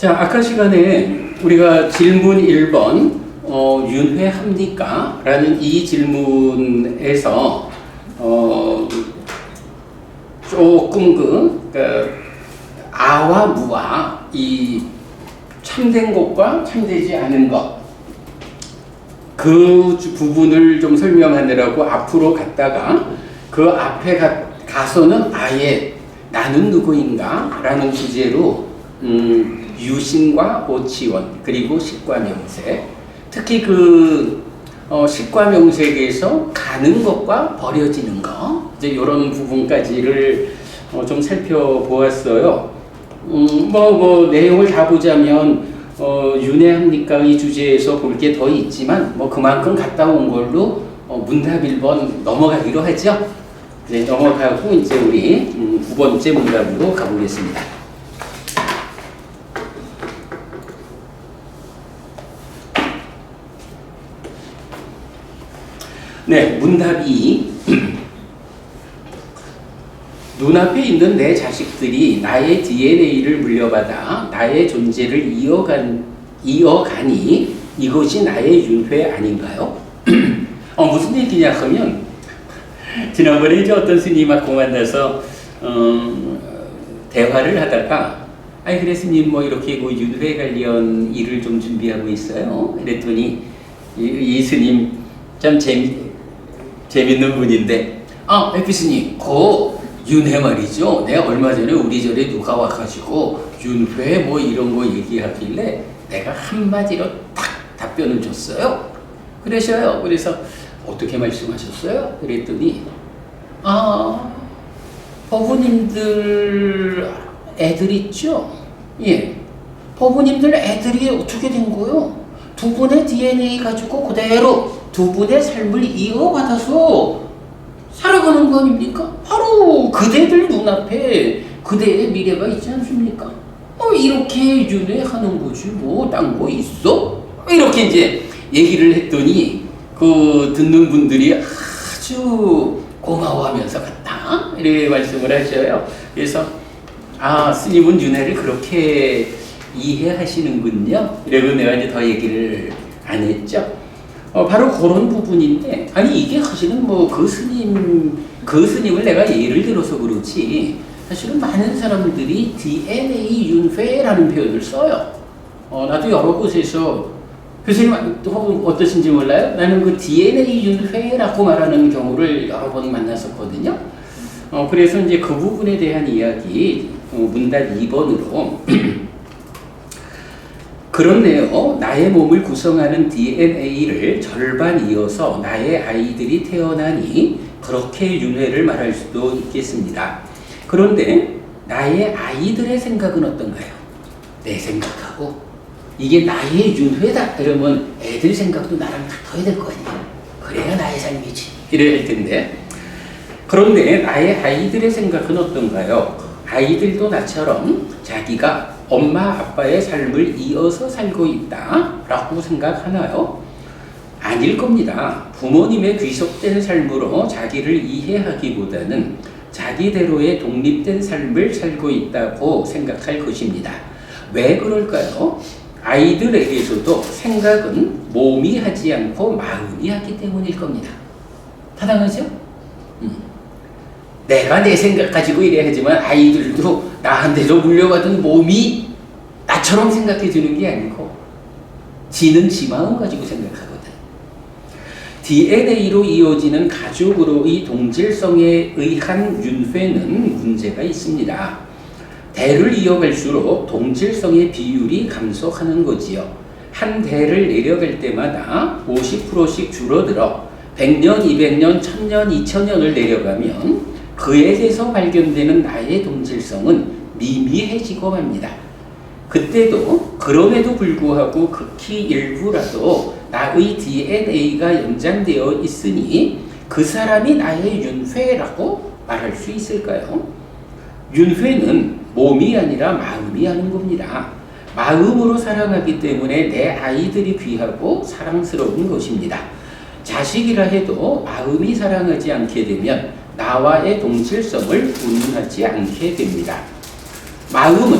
자, 아까 시간에 우리가 질문 1번 윤회합니까? 라는 이 질문에서 조금 아와 무와 이 참된 것과 참되지 않은 것 그 부분을 좀 설명하느라고 앞으로 갔다가 그 앞에 가서는 아예 나는 누구인가? 라는 주제로 유신과 오치원 그리고 식과명색 특히 식과명색에서 가는 것과 버려지는 것 이제 이런 부분까지를 좀 살펴보았어요. 내용을 다 보자면 윤회합니까? 이 주제에서 볼 게 더 있지만 그만큼 갔다 온 걸로 문답 1번 넘어가기로 하죠. 네, 넘어가고 이제 우리 9번째 문답으로 가보겠습니다. 네, 문답 2. 눈앞에 있는 내 자식들이 나의 DNA를 물려받아 나의 존재를 이어가니 이것이 나의 윤회 아닌가요? 무슨 얘기냐 하면 지난번에 이제 어떤 스님하고 만나서 대화를 하다가 그래 스님 이렇게 윤회 관련 일을 좀 준비하고 있어요. 그랬더니 이 스님 참 재밌는 분인데 에피 스님 윤회 말이죠. 내가 얼마 전에 우리 절에 누가 와가지고 윤회 이런 거 얘기하길래 내가 한마디로 딱 답변을 줬어요. 그러셔요. 그래서 어떻게 말씀하셨어요? 그랬더니 법부님들 애들 있죠? 예. 법부님들 애들이 어떻게 된 거요? 두 분의 DNA 가지고 그대로 두 분의 삶을 이어받아서 살아가는 거 아닙니까? 바로 그대들 눈앞에 그대의 미래가 있지 않습니까? 이렇게 윤회하는 거지 딴 거 있어? 이렇게 이제 얘기를 했더니 듣는 분들이 아주 고마워하면서 갔다 이렇게 말씀을 하셔요. 그래서 스님은 윤회를 그렇게 이해하시는군요. 이러고 내가 이제 더 얘기를 안 했죠. 바로 그런 부분인데 이게 사실은 그 스님을 내가 예를 들어서 그렇지 사실은 많은 사람들이 DNA 윤회라는 표현을 써요. 나도 여러 곳에서 교수님 혹은 어떠신지 몰라요? 나는 그 DNA 윤회라고 말하는 경우를 여러 번 만났었거든요. 그래서 이제 그 부분에 대한 이야기 문답 2번으로 그렇네요. 나의 몸을 구성하는 DNA를 절반 이어서 나의 아이들이 태어나니 그렇게 윤회를 말할 수도 있겠습니다. 그런데 나의 아이들의 생각은 어떤가요? 내 생각하고 이게 나의 윤회다 그러면 애들 생각도 나랑 같아야 될 거 아니에요. 그래야 나의 삶이지 이래야 할 텐데 그런데 나의 아이들의 생각은 어떤가요? 아이들도 나처럼 자기가 엄마 아빠의 삶을 이어서 살고 있다 라고 생각하나요? 아닐 겁니다. 부모님의 귀속된 삶으로 자기를 이해하기보다는 자기대로의 독립된 삶을 살고 있다고 생각할 것입니다. 왜 그럴까요? 아이들에게서도 생각은 몸이 하지 않고 마음이 하기 때문일 겁니다. 타당하죠? 내가 내 생각 가지고 이래야 하지만 아이들도 나한테서 물려받은 몸이 나처럼 생각해 주는 게 아니고 지는 지 마음 가지고 생각하거든. DNA로 이어지는 가족으로의 동질성에 의한 윤회는 문제가 있습니다. 대를 이어갈수록 동질성의 비율이 감소하는 거지요. 한 대를 내려갈 때마다 50%씩 줄어들어 100년, 200년, 1000년, 2000년을 내려가면 그에게서 발견되는 나의 동질성은 미미해지고 맙니다. 그때도 그럼에도 불구하고 극히 일부라도 나의 DNA가 연장되어 있으니 그 사람이 나의 윤회라고 말할 수 있을까요? 윤회는 몸이 아니라 마음이 하는 겁니다. 마음으로 사랑하기 때문에 내 아이들이 귀하고 사랑스러운 것입니다. 자식이라 해도 마음이 사랑하지 않게 되면 나와의 동질성을 운운하지 않게 됩니다. 마음은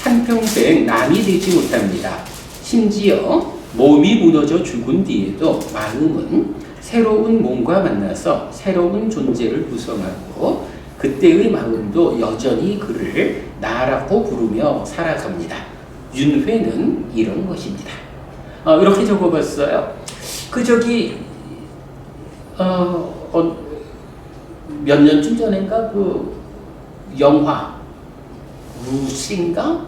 한평생 남이 되지 못합니다. 심지어 몸이 무너져 죽은 뒤에도 마음은 새로운 몸과 만나서 새로운 존재를 구성하고 그때의 마음도 여전히 그를 나라고 부르며 살아갑니다. 윤회는 이런 것입니다. 이렇게 적어봤어요. 몇 년쯤 전인가 그 영화 루시인가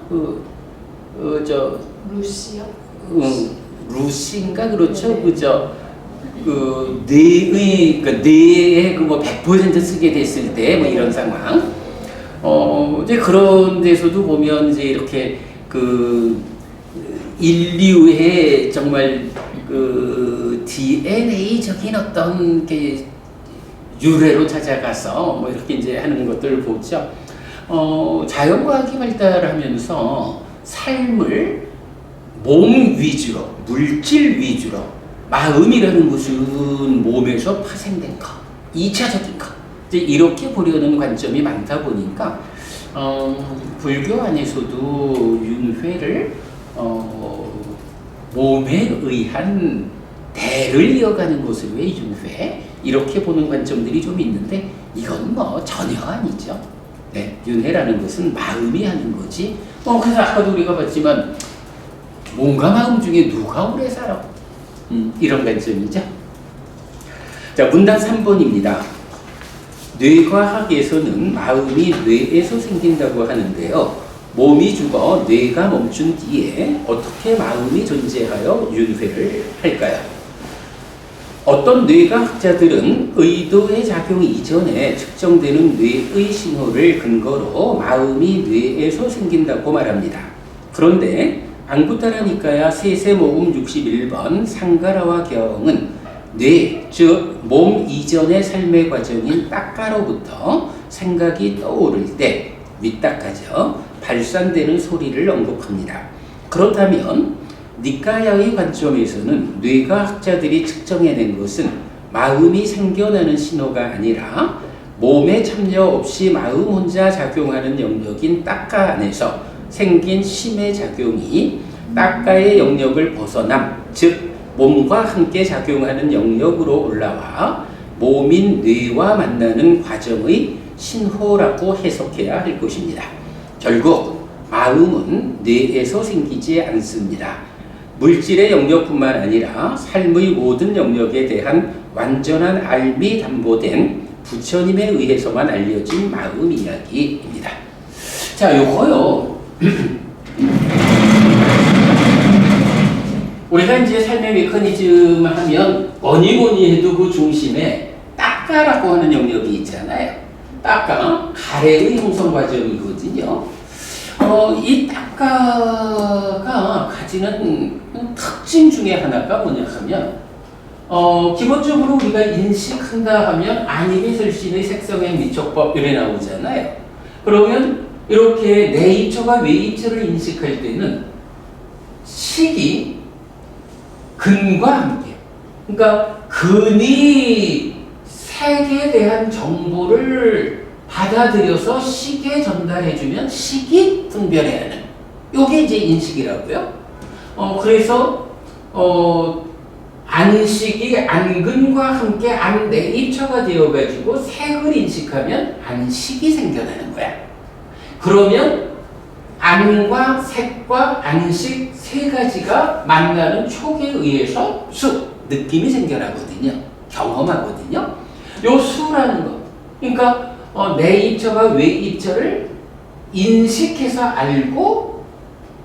루시요? 루시인가 그렇죠. 네. 뇌의 100% 쓰게 됐을 때 뭐 이런 상황. 이제 그런 데서도 보면 이제 이렇게 그 인류의 정말 그 DNA적인 어떤 게 유래로 찾아가서 뭐 이렇게 이제 하는 것들을 보죠. 자연과학이 발달하면서 삶을 몸 위주로, 물질 위주로, 마음이라는 것은 몸에서 파생된 것, 2차적인 것, 이제 이렇게 보려는 관점이 많다 보니까 불교 안에서도 윤회를 몸에 의한 대를 이어가는 것으로의 윤회, 이렇게 보는 관점들이 좀 있는데 이건 뭐 전혀 아니죠. 네, 윤회라는 것은 마음이 하는 거지. 그래서 아까도 우리가 봤지만 몸과 마음 중에 누가 오래 살아? 이런 관점이죠. 자, 문단 3번입니다. 뇌과학에서는 마음이 뇌에서 생긴다고 하는데요. 몸이 죽어 뇌가 멈춘 뒤에 어떻게 마음이 존재하여 윤회를 할까요? 어떤 뇌과학자들은 의도의 작용 이전에 측정되는 뇌의 신호를 근거로 마음이 뇌에서 생긴다고 말합니다. 그런데 앙구타라니까야 세세모음 61번 상가라와 경은 뇌, 즉 몸 이전의 삶의 과정인 따까로부터 생각이 떠오를 때 윗따까죠, 발산되는 소리를 언급합니다. 그렇다면 니까야의 관점에서는 뇌과학자들이 측정해낸 것은 마음이 생겨나는 신호가 아니라 몸에 참여 없이 마음 혼자 작용하는 영역인 따까 안에서 생긴 심의 작용이 따까의 영역을 벗어남, 즉 몸과 함께 작용하는 영역으로 올라와 몸인 뇌와 만나는 과정의 신호라고 해석해야 할 것입니다. 결국 마음은 뇌에서 생기지 않습니다. 물질의 영역뿐만 아니라 삶의 모든 영역에 대한 완전한 알미 담보된 부처님에 의해서만 알려진 마음 이야기입니다. 자, 요거요. 우리가 이제 삶의 메커니즘 하면 뭐니 해도 그 중심에 따까라고 하는 영역이 있잖아요. 따까, 가래의 형성 과정이거든요. 이 따까가 가지는 특징 중에 하나가 뭐냐 하면, 기본적으로 우리가 인식한다 하면 아니메설신의 색성행 미촉법 이래 나오잖아요. 그러면 이렇게 네이처가 웨이처를 인식할 때는 식이 근과 함께, 그러니까 근이 색에 대한 정보를 받아들여서 식에 전달해주면 식이 분별해야 하는, 요게 이제 인식이라고요. 그래서 안식이 안근과 함께 안네이처가 되어가지고 색을 인식하면 안식이 생겨나는 거야. 그러면 안과 색과 안식 세 가지가 만나는 촉에 의해서 느낌이 생겨나거든요. 경험하거든요. 요 수라는 거. 그러니까 네이처가 웨이처를 인식해서 알고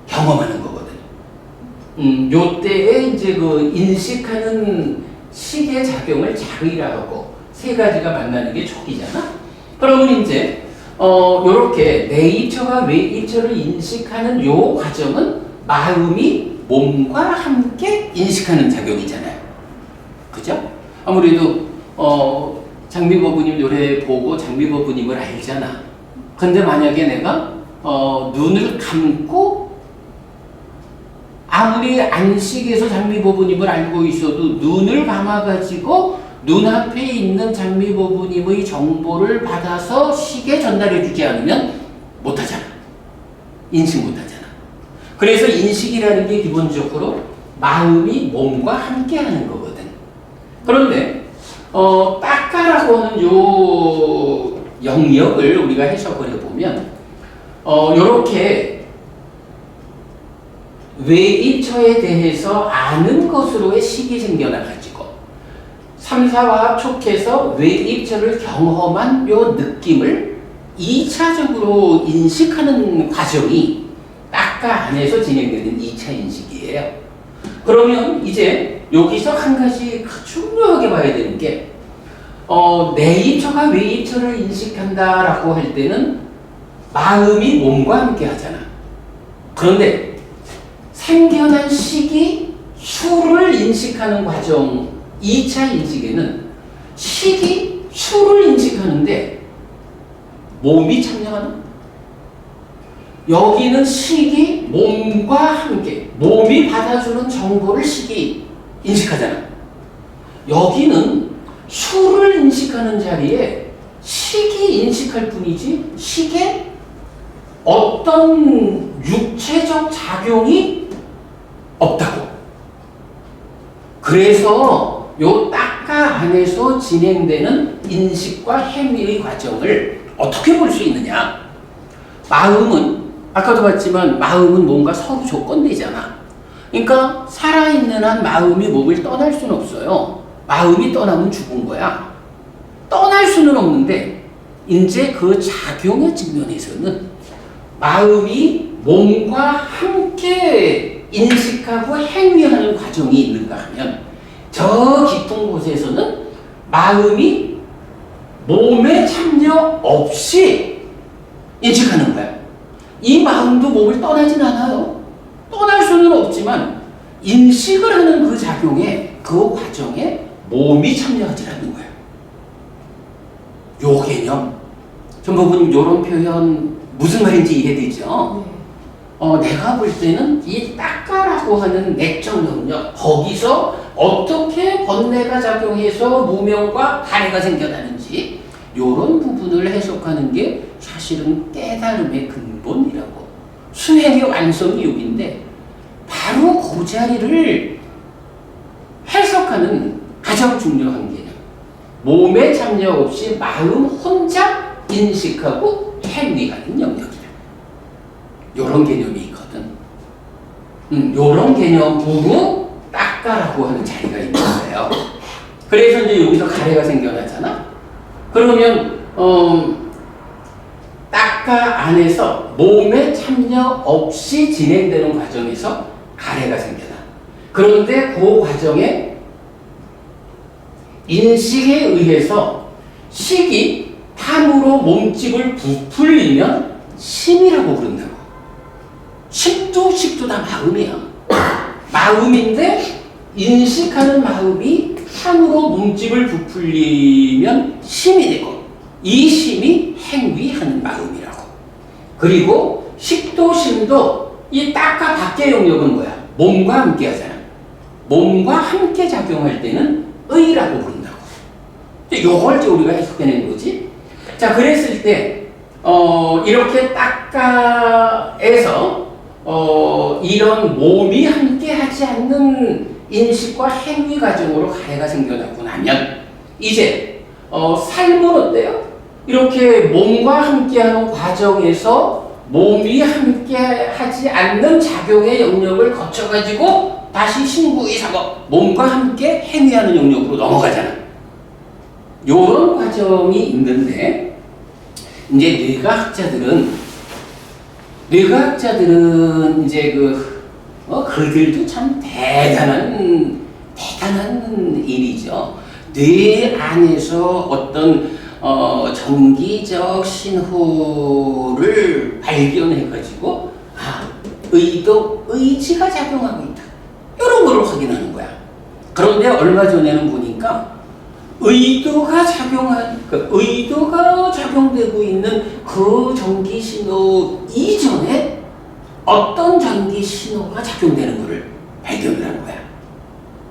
경험하는 거거든요. 요 때에 이제 그 인식하는 식의 작용을 자의라고 세 가지가 만나는 게 촉이잖아. 그러면 이제 요렇게 네이처가 웨이처를 인식하는 요 과정은 마음이 몸과 함께 인식하는 작용이잖아요. 그죠? 아무래도 장미버부님 노래 보고 장미버부님을 알잖아. 근데 만약에 내가 눈을 감고 아무리 안식에서 장미버부님을 알고 있어도 눈을 감아가지고 눈앞에 있는 장미버부님의 정보를 받아서 식에 전달해주지 않으면 못하잖아. 인식 못하잖아. 그래서 인식이라는 게 기본적으로 마음이 몸과 함께 하는 거거든. 그런데 따까라고 하는 요 영역을 우리가 해석을 해보면 요렇게 외입처에 대해서 아는 것으로의 식이 생겨나가지고 3, 4화합 촉해서 외입처를 경험한 요 느낌을 2차적으로 인식하는 과정이 따까 안에서 진행되는 2차 인식이에요. 그러면 이제 여기서 한 가지 중요하게 봐야 되는 게 내입처가 외입처를 인식한다라고 할 때는 마음이 몸과 함께 하잖아. 그런데 생겨난 식이 수를 인식하는 과정 2차 인식에는 식이 수를 인식하는데 몸이 참여하는? 여기는 식이 몸과 함께 몸이 받아주는 정보를 식이 인식하잖아. 여기는 수를 인식하는 자리에 식이 인식할 뿐이지 식에 어떤 육체적 작용이 없다고. 그래서 요 따까 안에서 진행되는 인식과 행위의 과정을 어떻게 볼 수 있느냐? 마음은 아까도 봤지만 마음은 뭔가 서로 조건되잖아. 그러니까 살아있는 한 마음이 몸을 떠날 수는 없어요. 마음이 떠나면 죽은 거야. 떠날 수는 없는데 이제 그 작용의 측면에서는 마음이 몸과 함께 인식하고 행위하는 과정이 있는가 하면 저 깊은 곳에서는 마음이 몸에 참여 없이 인식하는 거야. 이 마음도 몸을 떠나진 않아요. 떠날 수는 없지만 인식을 하는 그 작용에 그 과정에 몸이 참여하지 않는 거야. 요 개념 전부분 이런 표현 무슨 말인지 이해되죠? 내가 볼 때는 이 따까라고 하는 내적 능력 거기서 어떻게 번뇌가 작용해서 무명과 가래가 생겨나는지 이런 부분을 해석하는 게 사실은 깨달음의 근본이라고. 수행의 완성이 여기인데 바로 그 자리를 해석하는 가장 중요한 개념. 몸에 참여 없이 마음 혼자 인식하고 행위하는 영역이다. 이런 개념이 있거든. 이런 개념으로 따까라고 하는 자리가 있는 거예요. 그래서 이제 여기서 가래가 생겨나잖아. 그러면 따까 안에서 몸에 참여 없이 진행되는 과정에서 가래가 생겨나. 그런데 그 과정에 인식에 의해서 식이 탐으로 몸집을 부풀리면 심이라고 부른다고. 식도 다 마음이야. 마음인데 인식하는 마음이 탐으로 몸집을 부풀리면 심이 되고 이 심이 행위하는 마음이라고. 그리고 식도 심도 이 따까 밖의 영역은 뭐야? 몸과 함께 하잖아. 몸과 함께 작용할 때는 의라고 부른다고. 요걸 이제 우리가 해석해낸 거지. 자, 그랬을 때 이렇게 따까에서 이런 몸이 함께 하지 않는 인식과 행위 과정으로 가래가 생겨나고 나면 이제 삶은 어때요? 이렇게 몸과 함께하는 과정에서 몸이 함께하지 않는 작용의 영역을 거쳐가지고 다시 신구의 작업, 몸과 함께 행위하는 영역으로 넘어가잖아. 요런 과정이 있는데 이제 뇌과학자들은 이제 그들도 참 대단한 일이죠. 뇌 안에서 어떤 정기적 신호를 발견해가지고 의지가 작용하고 있다. 이런 걸 확인하는 거야. 그런데 얼마 전에는 보니까 의도가 작용되고 있는 그 전기 신호 이전에 어떤 전기 신호가 작용되는 것을 발견을 한 거야.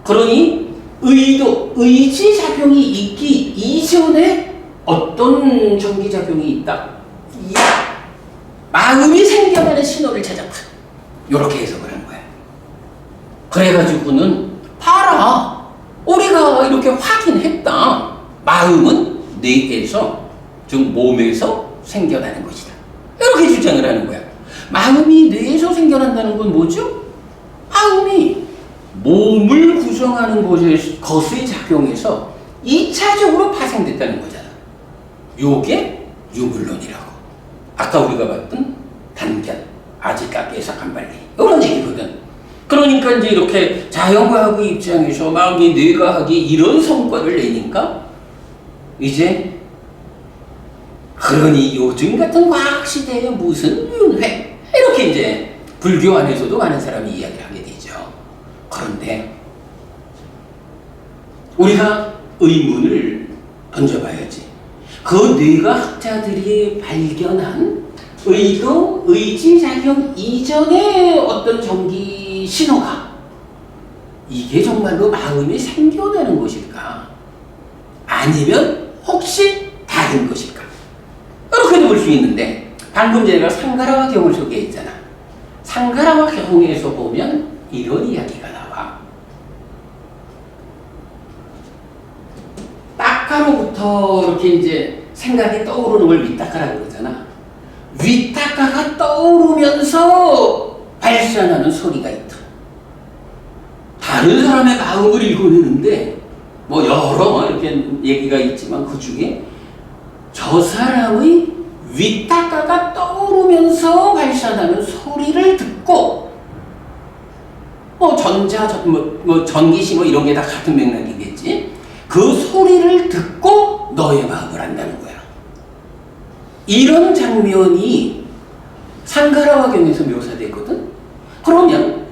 그러니 의지 작용이 있기 이전에 어떤 전기 작용이 있다. 마음이 생겨나는 신호를 찾았다. 이렇게 해석을 한 거야. 그래가지고는 봐라, 우리가 이렇게 확인했다. 마음은 뇌에서, 즉 몸에서 생겨나는 것이다. 이렇게 주장을 하는 거야. 마음이 뇌에서 생겨난다는 건 뭐죠? 마음이 몸을 구성하는 것에 작용해서 2차적으로 파생됐다는 거잖아. 요게 유물론이라고. 아까 우리가 봤던 단견, 아직까지 예삭한 발리, 이런 얘기거든. 그러니까 이제 이렇게 자연과학의 입장에서 마음이 뇌과학이 이런 성과를 내니까 이제, 그러니 요즘 같은 과학 시대에 무슨 윤회, 이렇게 이제 불교 안에서도 많은 사람이 이야기를 하게 되죠. 그런데 우리가 의문을 던져봐야지. 그 뇌과학자들이 발견한 의도, 의지작용 이전의 어떤 전기 신호가 이게 정말로 마음이 생겨나는 것일까? 아니면 혹시 다른 것일까? 이렇게도 볼 수 있는데, 방금 제가 상가라와 경을 소개했잖아. 상가라와 경에서 보면 이런 이야기가 나와. 따까로부터 이렇게 이제 생각이 떠오르는 걸 윗따까라고 그러잖아. 윗따까가 떠오르면서 발산하는 소리가 있다. 다른 사람의 마음을 읽어내는데 뭐 여러 이렇게 얘기가 있지만 그 중에 저 사람의 윗따까가 떠오르면서 발산하는 소리를 듣고, 전기시 이런 게 다 같은 맥락이겠지. 그 소리를 듣고 너의 마음을 안다는 거야. 이런 장면이 상가라화경에서 묘사되거든. 그러면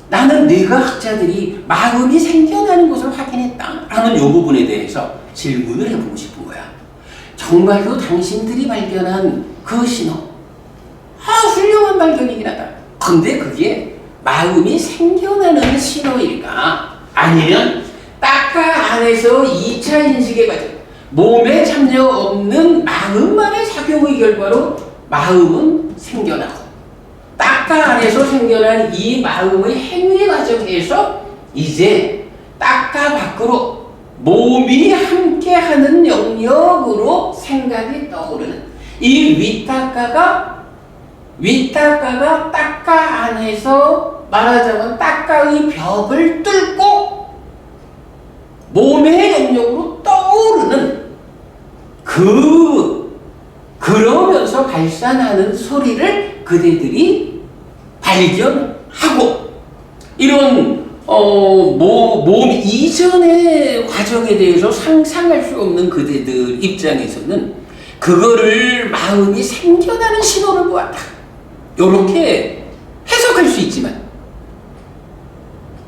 나는 뇌과학자들이 마음이 생겨나는 것을 확인했다라는 이 부분에 대해서 질문을 해보고 싶은 거야. 정말로 당신들이 발견한 그 신호, 훌륭한 발견이긴 하다. 근데 그게 마음이 생겨나는 신호일까? 아니면 따까 안에서 2차 인식의 과정, 몸에 참여 없는 마음만의 작용의 결과로 마음은 생겨나고, 따까 안에서 생겨난 이 마음의 행위 과정에서 이제 따까 밖으로 몸이 함께하는 영역으로 생각이 떠오르는 이 윗따까가 따까 안에서 말하자면 따까의 벽을 뚫고 몸의 영역으로 떠오르는 그러면서 발산하는 소리를 그대들이 발견하고, 이런 몸 이전의 과정에 대해서 상상할 수 없는 그대들 입장에서는 그거를 마음이 생겨나는 신호를 보았다. 요렇게 해석할 수 있지만,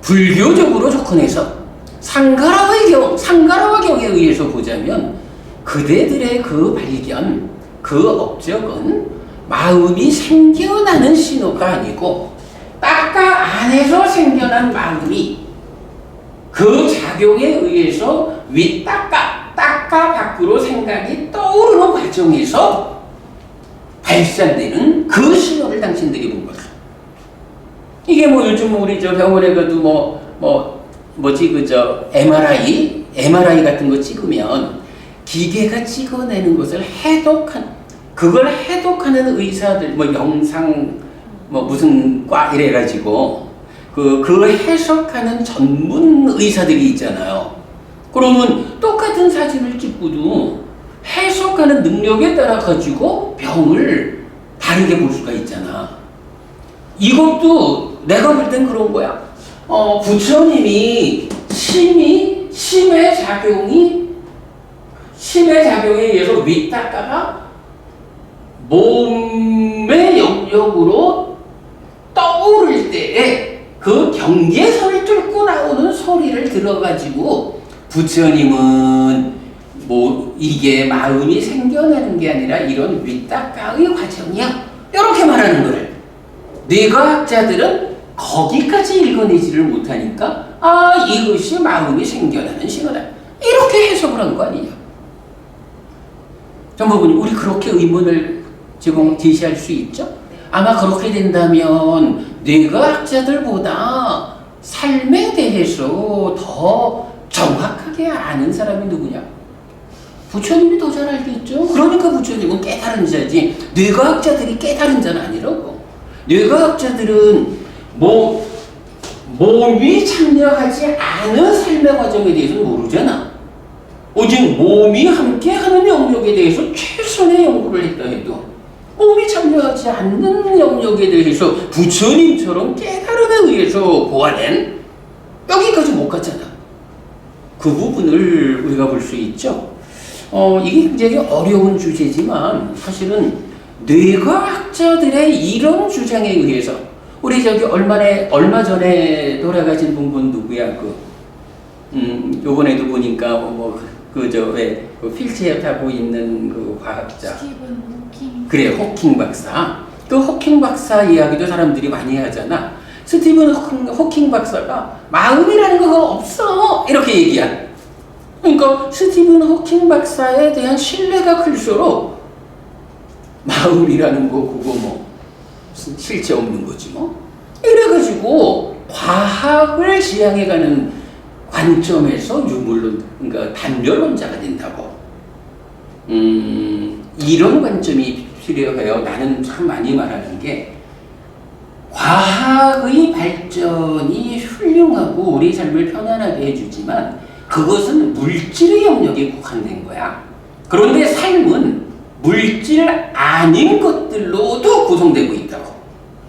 불교적으로 접근해서 상가라와 경에 의해서 보자면 그대들의 그 발견, 그 업적은 마음이 생겨나는 신호가 아니고 따까 안에서 생겨난 마음이 그 작용에 의해서 윗따까, 따까 밖으로 생각이 떠오르는 과정에서 발산되는 그 신호를 당신들이 본 거다. 이게 요즘 우리 병원에 가도 MRI 같은 거 찍으면 기계가 찍어내는 것을 그걸 해독하는 의사들, 영상, 무슨 과 이래가지고, 그 해석하는 전문 의사들이 있잖아요. 그러면 똑같은 사진을 찍고도 해석하는 능력에 따라 가지고 병을 다르게 볼 수가 있잖아. 이것도 내가 볼 땐 그런 거야. 부처님이 심의 작용에 의해서 윗따까가 몸의 영역으로 떠오를 때에 그 경계선을 뚫고 나오는 소리를 들어가지고 부처님은 이게 마음이 생겨나는 게 아니라 이런 윗따까의 과정이야, 이렇게 말하는 거를 뇌과학자들은 거기까지 읽어내지를 못하니까 이것이 마음이 생겨나는 신호다, 이렇게 해석을 한 거 아니냐. 전부분이 우리 그렇게 의문을 지금 제시할 수 있죠. 아마 그렇게 된다면 뇌과학자들보다 삶에 대해서 더 정확하게 아는 사람이 누구냐? 부처님이 더 잘 알겠죠? 그러니까 부처님은 깨달은 자지 뇌과학자들이 깨달은 자는 아니라고. 뇌과학자들은 몸이 참여하지 않은 삶의 과정에 대해서는 모르잖아. 오직 몸이 함께하는 영역에 대해서 최선의 연구를 했다 해도 몸이 참여하지 않는 영역에 대해서 부처님처럼 깨달음에 의해서 보아낸 여기까지 못 갔잖아. 그 부분을 우리가 볼 수 있죠. 이게 굉장히 어려운 주제지만 사실은 뇌과학자들의 이런 주장에 의해서 우리 저기 얼마 전에 돌아가신 분 누구야? 요번에도 보니까 왜 휠체어 타고 있는 그 과학자. 스티븐 호킹. 그래, 호킹 박사. 그 호킹 박사 이야기도 사람들이 많이 하잖아. 스티븐 호킹 박사가 마음이라는 거가 없어 이렇게 얘기한. 그러니까 스티븐 호킹 박사에 대한 신뢰가 클수록 마음이라는 거 그거 실제 없는 거지 이래가지고 과학을 지향해가는 관점에서 유물론, 그러니까 단별론자가 된다고. 이런 관점이 필요해요. 나는 참 많이 말하는 게 과학의 발전이 훌륭하고 우리 삶을 편안하게 해주지만 그것은 물질의 영역에 국한된 거야. 그런데 삶은 물질 아닌 것들로도 구성되고 있다고.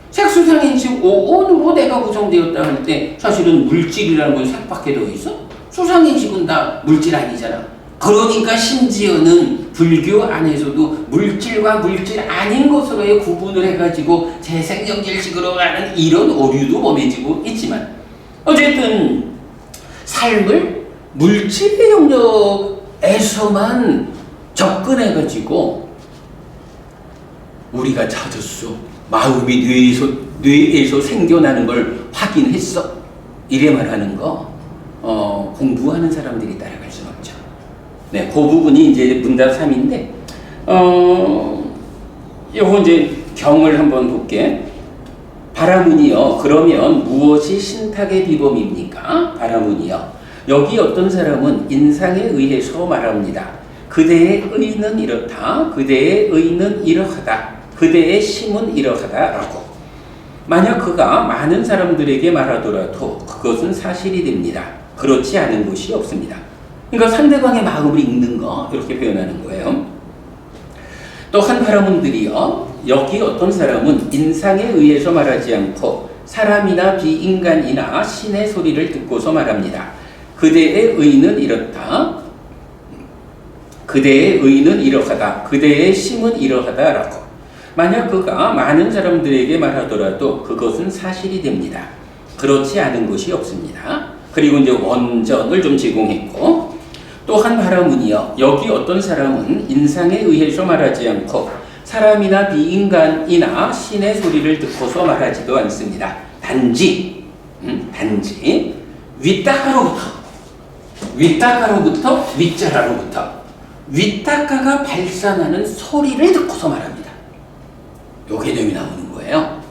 색수상인식 5온으로 내가 구성되었다 할 때 사실은 물질이라는 건 색밖에 더 있어? 수상인식은 다 물질 아니잖아. 그러니까 심지어는 불교 안에서도 물질과 물질 아닌 것으로의 구분을 해가지고 재생연결식으로 가는 이런 오류도 범해지고 있지만 어쨌든 삶을 물질의 영역에서만 접근해가지고 우리가 찾았어. 마음이 뇌에서 생겨나는 걸 확인했어. 이래 말하는 거 공부하는 사람들이 따라갈 수는 없죠. 네, 그 부분이 이제 문답 3인데 요거 이제 경을 한번 볼게. 바라문이여 그러면 무엇이 신탁의 비범입니까? 바라문이여 여기 어떤 사람은 인상에 의해서 말합니다. 그대의 의는 이렇다. 그대의 의는 이러하다. 그대의 심은 이러하다라고. 만약 그가 많은 사람들에게 말하더라도 그것은 사실이 됩니다. 그렇지 않은 것이 없습니다. 그러니까 상대방의 마음을 읽는 거 이렇게 표현하는 거예요. 또 한 바라문들이요. 여기 어떤 사람은 인상에 의해서 말하지 않고 사람이나 비인간이나 신의 소리를 듣고서 말합니다. 그대의 의는 이렇다. 그대의 의는 이러하다. 그대의 심은 이러하다라고. 만약 그가 많은 사람들에게 말하더라도 그것은 사실이 됩니다. 그렇지 않은 것이 없습니다. 그리고 이제 원전을 좀 제공했고 또 한 바라문이요. 여기 어떤 사람은 인상에 의해서 말하지 않고 사람이나 비인간이나 신의 소리를 듣고서 말하지도 않습니다. 단지 윗다가로부터 윗자라로부터 윗다가가 발산하는 소리를 듣고서 말합니다. 요 개념이 나오는 거예요.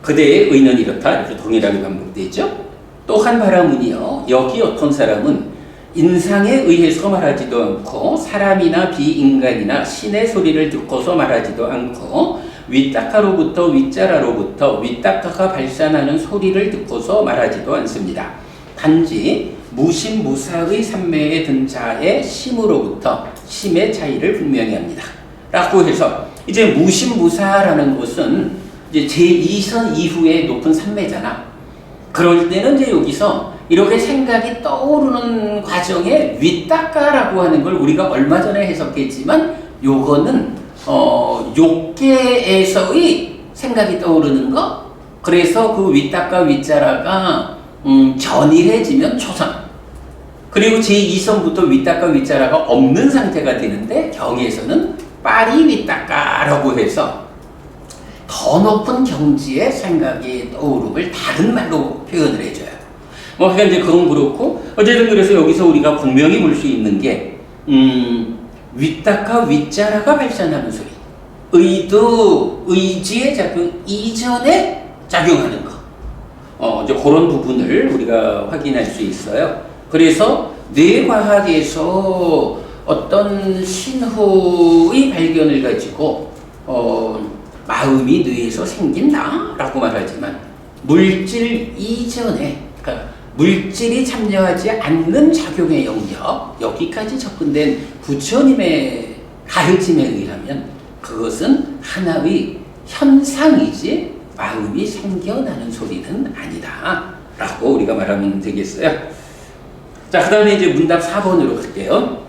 그대의 의는 이렇다. 이렇게 동일하게 반복되죠. 또 한 바라문이요. 여기 어떤 사람은 인상에 의해서 말하지도 않고 사람이나 비인간이나 신의 소리를 듣고서 말하지도 않고 윗다가로부터 윗자라로부터 윗다가가 발산하는 소리를 듣고서 말하지도 않습니다. 단지 무심무사의 삼매에 든 자의 심으로부터 심의 차이를 분명히 합니다. 라고 해서 이제 무심무사라는 것은 이제 제2선 이후에 높은 삼매잖아. 그럴 때는 이제 여기서 이렇게 생각이 떠오르는 과정에 윗다가라고 하는 걸 우리가 얼마 전에 해석했지만 요거는 욕계에서의 생각이 떠오르는 거. 그래서 그 윗다가 윗자라가 전일해지면 초선. 그리고 제2선부터 윗다가 윗자라가 없는 상태가 되는데 경에서는 빠리 윗다가라고 해서 더 높은 경지의 생각이 떠오름을 다른 말로 표현을 해줘요. 그러니까 이제 그건 그렇고 어쨌든 그래서 여기서 우리가 분명히 볼 수 있는 게 윗다가 윗자라가 발산하는 소리. 의도, 의지의 작용 이전에 작용하는 거. 이제 그런 부분을 우리가 확인할 수 있어요. 그래서 뇌과학에서 어떤 신호의 발견을 가지고 마음이 뇌에서 생긴다라고 말하지만 물질 이전에, 그러니까 물질이 참여하지 않는 작용의 영역, 여기까지 접근된 부처님의 가르침에 의하면 그것은 하나의 현상이지 마음이 생겨나는 소리는 아니다 라고 우리가 말하면 되겠어요. 자, 그 다음에 이제 문답 4번으로 갈게요.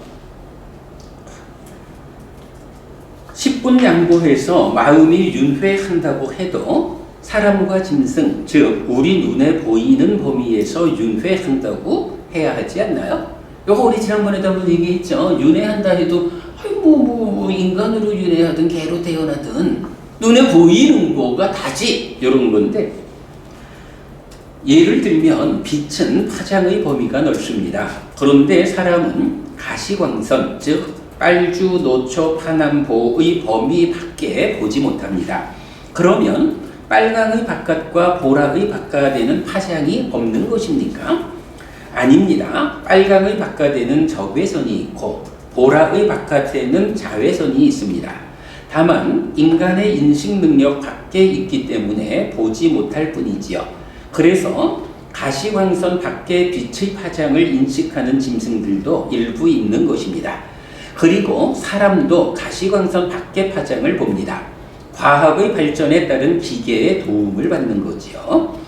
10분 양보해서 마음이 윤회한다고 해도 사람과 짐승, 즉 우리 눈에 보이는 범위에서 윤회한다고 해야 하지 않나요? 요거 우리 지난번에도 한번 얘기했죠. 윤회한다 해도 인간으로 윤회하든 개로 태어나든 눈에 보이는 거가 다지, 이런 건데, 예를 들면 빛은 파장의 범위가 넓습니다. 그런데 사람은 가시광선, 즉 빨주, 노초, 파남보의 범위 밖에 보지 못합니다. 그러면 빨강의 바깥과 보라의 바깥에는 파장이 없는 것입니까? 아닙니다. 빨강의 바깥에는 적외선이 있고 보라의 바깥에는 자외선이 있습니다. 다만 인간의 인식 능력 밖에 있기 때문에 보지 못할 뿐이지요. 그래서 가시광선 밖의 빛의 파장을 인식하는 짐승들도 일부 있는 것입니다. 그리고 사람도 가시광선 밖의 파장을 봅니다. 과학의 발전에 따른 기계의 도움을 받는 거지요.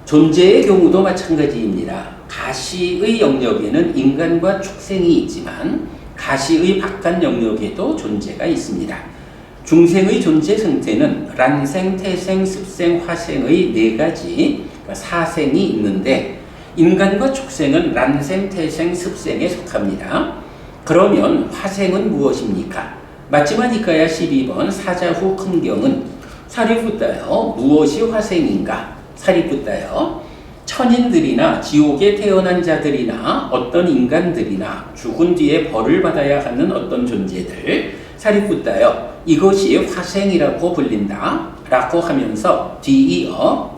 존재의 경우도 마찬가지입니다. 가시의 영역에는 인간과 축생이 있지만 가시의 바깥 영역에도 존재가 있습니다. 중생의 존재 상태는 란생, 태생, 습생, 화생의 4가지 사생이 있는데 인간과 축생은 란생, 태생, 습생에 속합니다. 그러면 화생은 무엇입니까? 맞지마니까야 12번 사자후 큰경은 사리붓다여 무엇이 화생인가? 사리붓다여 천인들이나 지옥에 태어난 자들이나 어떤 인간들이나 죽은 뒤에 벌을 받아야 하는 어떤 존재들, 사리붓다여 이것이 화생이라고 불린다 라고 하면서 뒤이어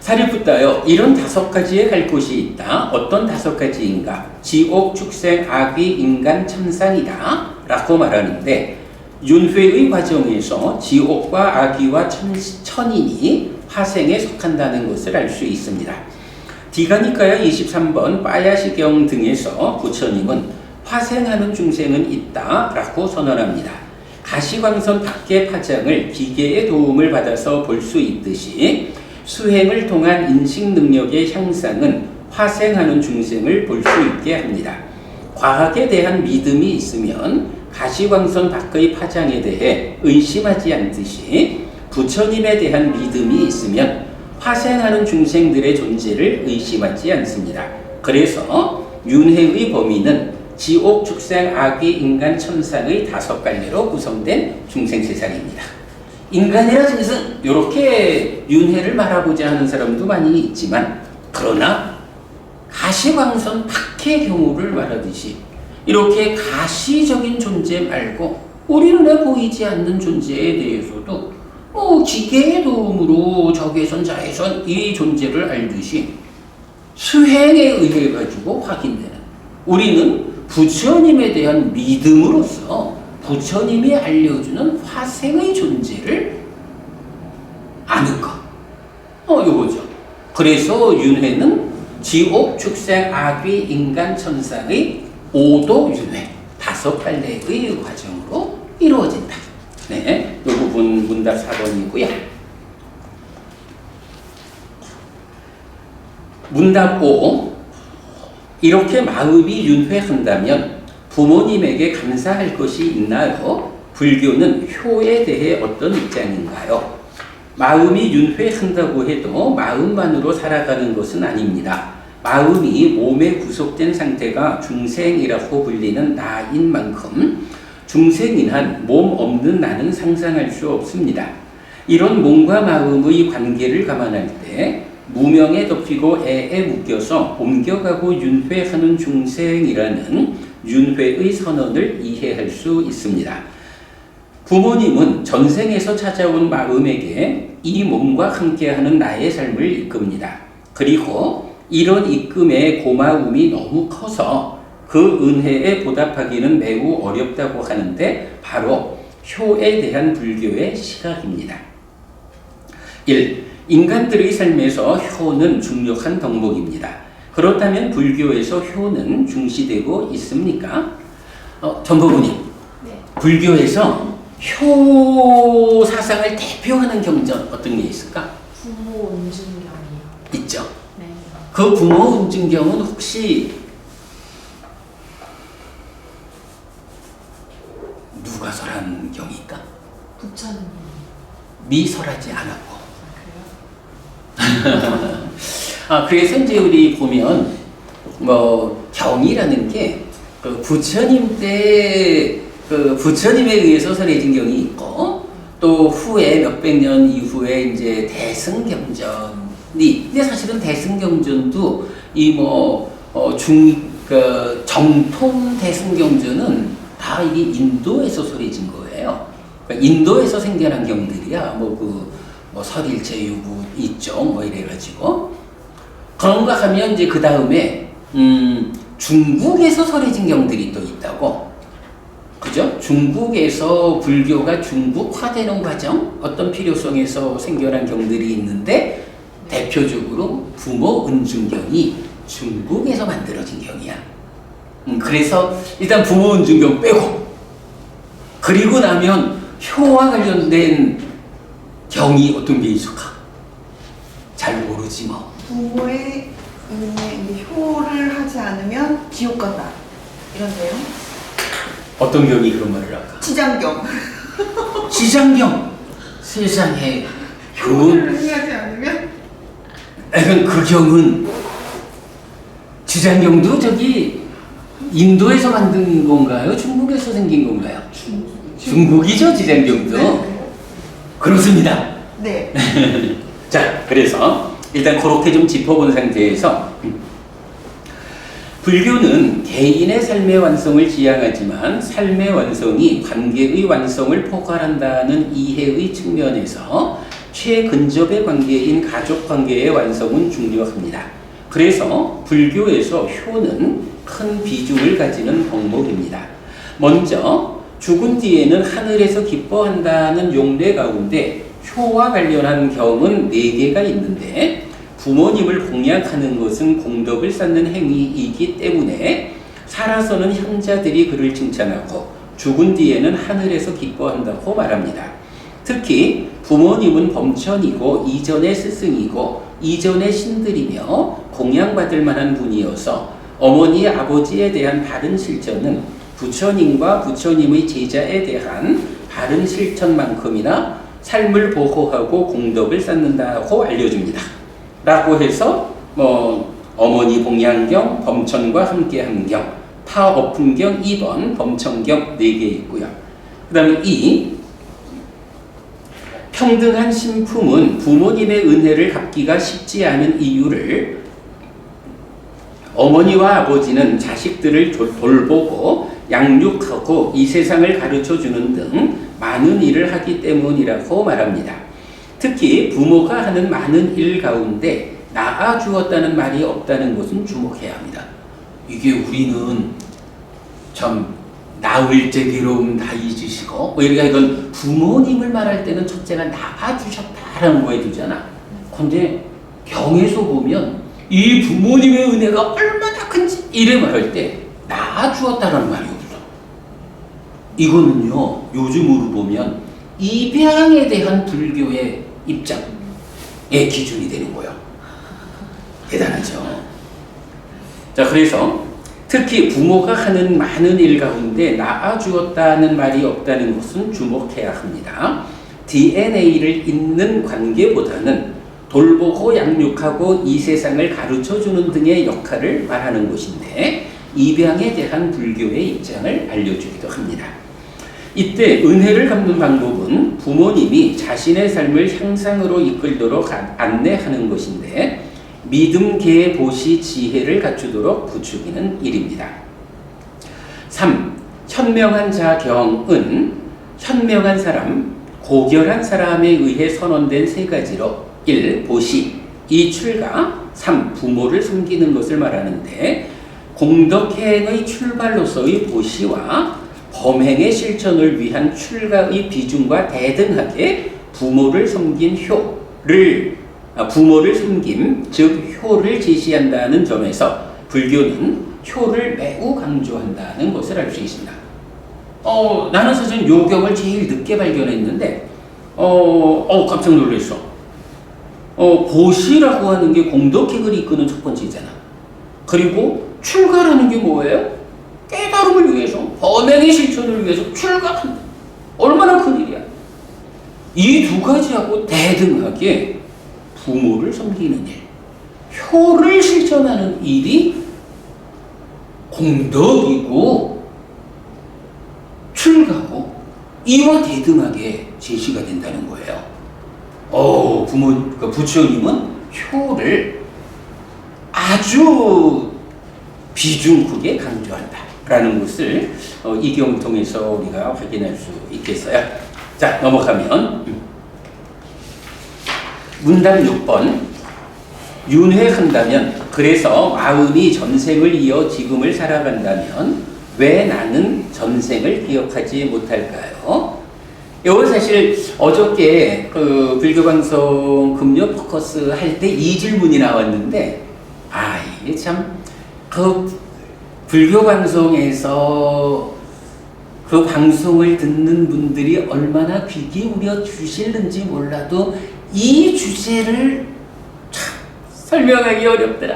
사리붓다여 이런 5가지에 갈 곳이 있다. 어떤 5가지인가? 지옥, 축생, 악귀, 인간, 참상이다 라고 말하는데, 윤회의 과정에서 지옥과 악귀와 천인이 화생에 속한다는 것을 알 수 있습니다. 디가니까야 23번 빠야시경 등에서 부처님은 화생하는 중생은 있다 라고 선언합니다. 가시광선 밖의 파장을 기계의 도움을 받아서 볼 수 있듯이 수행을 통한 인식 능력의 향상은 화생하는 중생을 볼 수 있게 합니다. 과학에 대한 믿음이 있으면 가시광선 밖의 파장에 대해 의심하지 않듯이 부처님에 대한 믿음이 있으면 화생하는 중생들의 존재를 의심하지 않습니다. 그래서 윤회의 범위는 지옥, 축생, 악귀, 인간, 천상의 5갈래로 구성된 중생세상입니다. 인간이나 짐승 이렇게 윤회를 말하고자 하는 사람도 많이 있지만, 그러나 가시광선 밖의 경우를 말하듯이 이렇게 가시적인 존재 말고 우리 눈에 보이지 않는 존재에 대해서도 기계의 도움으로 적외선, 자외선 이 존재를 알듯이 수행에 의해 가지고 확인되는, 우리는 부처님에 대한 믿음으로써 부처님이 알려주는 화생의 존재를 아는 것. 요거죠. 그래서 윤회는 지옥, 축생, 악귀, 인간, 천상의 5도 윤회, 5갈래의 과정으로 이루어진다. 네, 이 부분 문답 4번이고요. 문답 5. 이렇게 마음이 윤회한다면 부모님에게 감사할 것이 있나요? 불교는 효에 대해 어떤 입장인가요? 마음이 윤회한다고 해도 마음만으로 살아가는 것은 아닙니다. 마음이 몸에 구속된 상태가 중생이라고 불리는 나인 만큼 중생인 한 몸 없는 나는 상상할 수 없습니다. 이런 몸과 마음의 관계를 감안할 때 무명에 덮이고 애에 묶여서 옮겨가고 윤회하는 중생이라는 윤회의 선언을 이해할 수 있습니다. 부모님은 전생에서 찾아온 마음에게 이 몸과 함께하는 나의 삶을 이끕니다. 그리고 이런 이끔의 고마움이 너무 커서 그 은혜에 보답하기는 매우 어렵다고 하는데 바로 효에 대한 불교의 시각입니다. 1. 인간들의 삶에서 효는 중요한 덕목입니다. 그렇다면 불교에서 효는 중시되고 있습니까? 전보부님, 네. 불교에서 효 사상을 대표하는 경전 어떤 게 있을까? 부모 은준경이요. 있죠. 네. 그 부모 은준경은 혹시 누가 설한 경일까? 부처님. 미설하지 않았고. 그래요? 그래서 이제 우리 보면 뭐 경이라는 게 그 부처님 때 그 부처님에 의해서 설해진 경이 있고 또 후에 몇백 년 이후에 이제 대승경전이 근데 사실은 대승경전도 이 그 정통 대승경전은 다 이게 인도에서 설해진 거예요. 그러니까 인도에서 생겨난 경들이야. 설일체유구 있죠. 뭐 이래가지고 그런가 하면 이제 그 다음에 중국에서 설해진 경들이 또 있다고. 그죠? 중국에서 불교가 중국화되는 과정, 어떤 필요성에서 생겨난 경들이 있는데 대표적으로 부모 은준경이 중국에서 만들어진 경이야. 그래서 일단 부모 은준경 빼고 그리고 나면 효와 관련된 경이 어떤 게 있을까? 잘 모르지 뭐. 부모의 은혜, 효를 하지 않으면 지옥 간다. 이런 내용? 어떤 경이 그런 말을 할까? 치장경. 지장경. 세상에 효를 효는 하지 않으면? 그 경은 지장경도 저기 인도에서 만든 건가요? 중국에서 생긴 건가요? 중국이죠, 지장경도. 네. 그렇습니다. 네. 자, 그래서 일단 그렇게 좀 짚어본 상태에서 불교는 개인의 삶의 완성을 지향하지만 삶의 완성이 관계의 완성을 포괄한다는 이해의 측면에서 최근접의 관계인 가족 관계의 완성은 중요합니다. 그래서 불교에서 효는 큰 비중을 가지는 덕목입니다. 먼저 죽은 뒤에는 하늘에서 기뻐한다는 용례 가운데 효와 관련한 경은 4개가 있는데 부모님을 공양하는 것은 공덕을 쌓는 행위이기 때문에 살아서는 현자들이 그를 칭찬하고 죽은 뒤에는 하늘에서 기뻐한다고 말합니다. 특히 부모님은 범천이고 이전의 스승이고 이전의 신들이며 공양받을 만한 분이어서 어머니 아버지에 대한 바른 실천은 부처님과 부처님의 제자에 대한 바른 실천만큼이나 삶을 보호하고 공덕을 쌓는다고 알려줍니다. 라고 해서 어머니 봉양경, 범천과 함께한 경, 타업품경 2번, 범천경 4개 있고요. 그 다음에 이 평등한 신품은 부모님의 은혜를 갚기가 쉽지 않은 이유를 어머니와 아버지는 자식들을 돌보고 양육하고 이 세상을 가르쳐주는 등 많은 일을 하기 때문이라고 말합니다. 특히 부모가 하는 많은 일 가운데 낳아주었다는 말이 없다는 것은 주목해야 합니다. 이게 우리는 참 낳을 때 괴로움 다 잊으시고 이렇게 이건 부모님을 말할 때는 첫째가 낳아주셨다라는 거에 두잖아. 근데 경에서 보면 이 부모님의 은혜가 얼마나 큰지 이래 말할 때 낳아주었다라는 말이 없어. 이거는요 요즘으로 보면 입양에 대한 불교의 입장의 기준이 되는 거예요. 대단하죠. 자, 그래서 특히 부모가 하는 많은 일 가운데 낳아주었다는 말이 없다는 것은 주목해야 합니다. DNA를 잇는 관계보다는 돌보고 양육하고 이 세상을 가르쳐주는 등의 역할을 말하는 것인데 입양에 대한 불교의 입장을 알려주기도 합니다. 이때 은혜를 갚는 방법은 부모님이 자신의 삶을 향상으로 이끌도록 안내하는 것인데 믿음, 계, 보시, 지혜를 갖추도록 부추기는 일입니다. 3. 현명한 자 경은 현명한 사람, 고결한 사람에 의해 선언된 세 가지로 1. 보시, 2. 출가, 3. 부모를 섬기는 것을 말하는데 공덕행의 출발로서의 보시와 범행의 실천을 위한 출가의 비중과 대등하게 부모를 섬긴 부모를 섬김, 즉 효를 제시한다는 점에서 불교는 효를 매우 강조한다는 것을 알 수 있습니다. 나는 사실 요경을 제일 늦게 발견했는데, 깜짝 놀랐어. 보시라고 하는 게 공덕행을 이끄는 첫 번째잖아. 그리고 출가라는 게 뭐예요? 깨달음을 위해서, 범행의 실천을 위해서 출가한다. 얼마나 큰일이야. 이 두 가지하고 대등하게 부모를 섬기는 일, 효를 실천하는 일이 공덕이고 출가고 이와 대등하게 제시가 된다는 거예요. 그러니까 부처님은 효를 아주 비중 크게 강조한다라는 것을 이 경을 통해서 우리가 확인할 수 있겠어요. 자, 넘어가면 문답 6번. 윤회한다면, 그래서 마음이 전생을 이어 지금을 살아간다면 왜 나는 전생을 기억하지 못할까요? 이건 사실 어저께 그 불교방송 금요 포커스 할 때 이 질문이 나왔는데, 이게 참 그 불교방송에서 그 방송을 듣는 분들이 얼마나 귀 기울여 주실는지 몰라도 이 주제를 참 설명하기 어렵더라.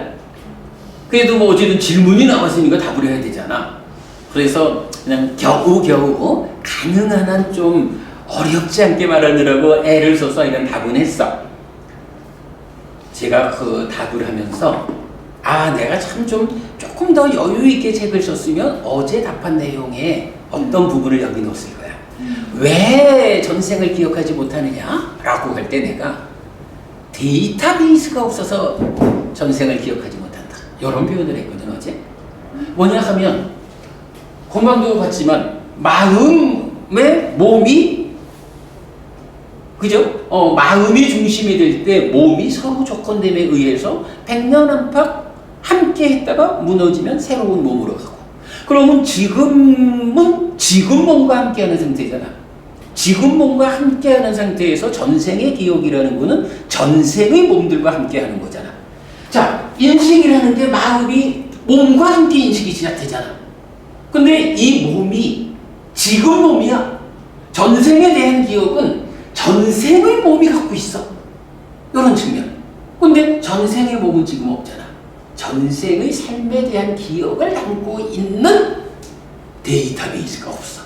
그래도 뭐 어쨌든 질문이 나왔으니까 답을 해야 되잖아. 그래서 그냥 겨우겨우 가능한 한 좀 어렵지 않게 말하느라고 애를 써서 이런 답은 했어. 제가 그 답을 하면서 내가 참 조금 더 여유 있게 책을 썼으면 어제 답한 내용에 어떤 부분을 여기 넣었을 거야. 왜 전생을 기억하지 못하느냐? 라고 할 때 내가 데이터베이스가 없어서 전생을 기억하지 못한다. 이런 표현을 했거든, 어제. 뭐냐 하면, 금방도 봤지만, 마음의 몸이, 그죠? 마음이 중심이 될 때 몸이 서로 조건됨에 의해서 백년 안팎 함께 했다가 무너지면 새로운 몸으로 가고. 그러면 지금 몸과 함께하는 상태잖아. 지금 몸과 함께하는 상태에서 전생의 기억이라는 거는 전생의 몸들과 함께하는 거잖아. 자, 인식이라는 게 마음이 몸과 함께 인식이 시작되잖아. 근데 이 몸이 지금 몸이야. 전생에 대한 기억은 전생의 몸이 갖고 있어. 이런 측면. 근데 전생의 몸은 지금 없잖아. 전생의 삶에 대한 기억을 담고 있는 데이터베이스가 없어.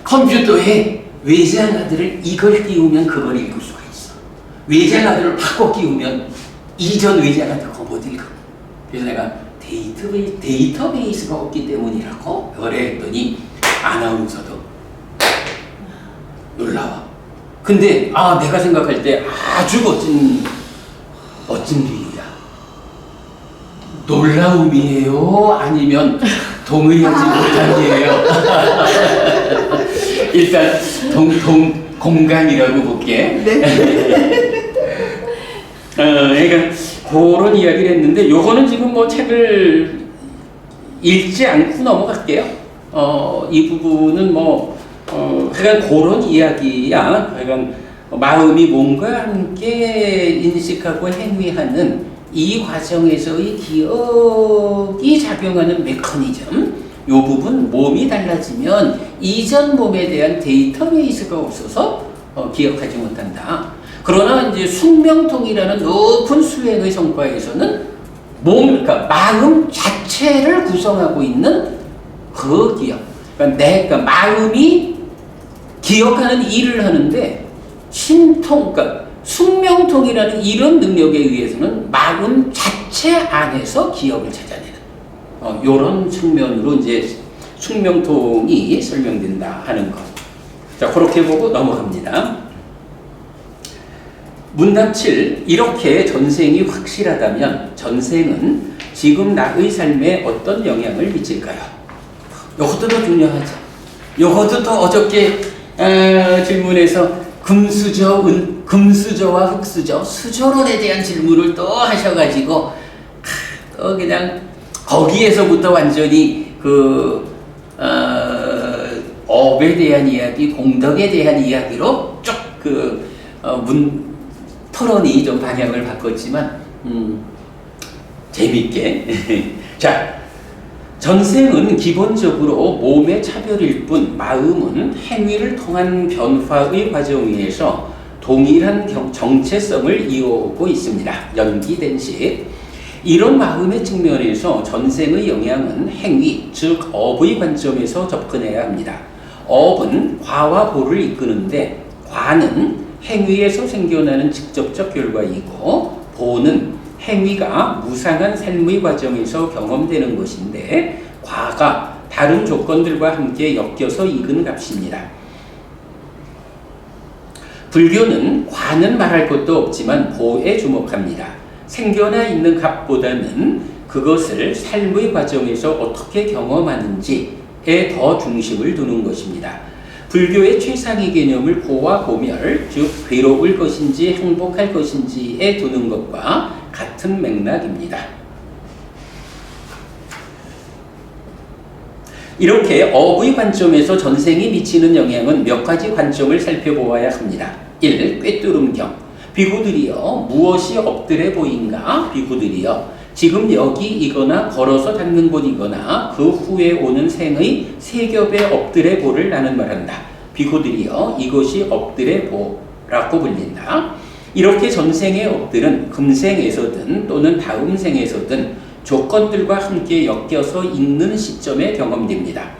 컴퓨터에 외장하드를 이걸 끼우면 그걸 읽을 수가 있어. 외장하드를 바꿔 끼우면 이전 외장하드가 못 읽어. 그래서 내가 데이터베이스가 없기 때문이라고 그래 했더니 아나운서도 놀라워. 근데 내가 생각할 때 아주 멋진 비유야. 놀라움이에요? 아니면 동의하지 못함이에요? 일단 공감이라고 볼게. 네. 그러니까 그런 이야기를 했는데 요거는 지금 뭐 책을 읽지 않고 넘어갈게요. 이 부분은 하여간 그런 이야기야. 하여간 마음이 몸과 함께 인식하고 행위하는 이 과정에서의 기억이 작용하는 메커니즘, 요 부분 몸이 달라지면 이전 몸에 대한 데이터베이스가 없어서 기억하지 못한다. 그러나 이제 숙명통이라는 높은 수행의 성과에서는 그러니까 마음 자체를 구성하고 있는 그 기억. 그러니까 마음이 기억하는 일을 하는데 그러니까 숙명통이라는 이런 능력에 의해서는 마음 자체 안에서 기억을 찾아내는 이런 측면으로 이제 숙명통이 설명된다 하는 것. 자, 그렇게 보고 넘어갑니다. 문답 7. 이렇게 전생이 확실하다면 전생은 지금 나의 삶에 어떤 영향을 미칠까요? 이것도 더 중요하죠. 이것도 더 어저께 질문에서 금수저와 흙수저, 수저론에 대한 질문을 또 하셔가지고 또 그냥 거기에서부터 완전히 업에 대한 이야기, 공덕에 대한 이야기로 쭉 토론이 좀 방향을 바꿨지만 재밌게 자, 전생은 기본적으로 몸의 차별일 뿐 마음은 행위를 통한 변화의 과정에서 동일한 정체성을 이어오고 있습니다. 연기된 식. 이런 마음의 측면에서 전생의 영향은 행위, 즉 업의 관점에서 접근해야 합니다. 업은 과와 보를 이끄는데 과는 행위에서 생겨나는 직접적 결과이고 보는 행위가 무상한 삶의 과정에서 경험되는 것인데 과가 다른 조건들과 함께 엮여서 익은 값입니다. 불교는 과는 말할 것도 없지만 보에 주목합니다. 생겨나 있는 값보다는 그것을 삶의 과정에서 어떻게 경험하는지에 더 중심을 두는 것입니다. 불교의 최상위 개념을 보와 보멸, 즉 괴로울 것인지 행복할 것인지에 두는 것과 같은 맥락입니다. 이렇게 업의 관점에서 전생이 미치는 영향은 몇 가지 관점을 살펴보아야 합니다. 1. 꿰뚫음경. 비구들이여 무엇이 엎드려 보인가? 비구들이여 지금 여기이거나 걸어서 닿는 곳이거나 그 후에 오는 생의 세 겹의 엎드려 보를 나는 말한다. 비구들이여 이것이 엎드려 보라고 불린다. 이렇게 전생의 업들은 금생에서든 또는 다음 생에서든 조건들과 함께 엮여서 있는 시점에 경험됩니다.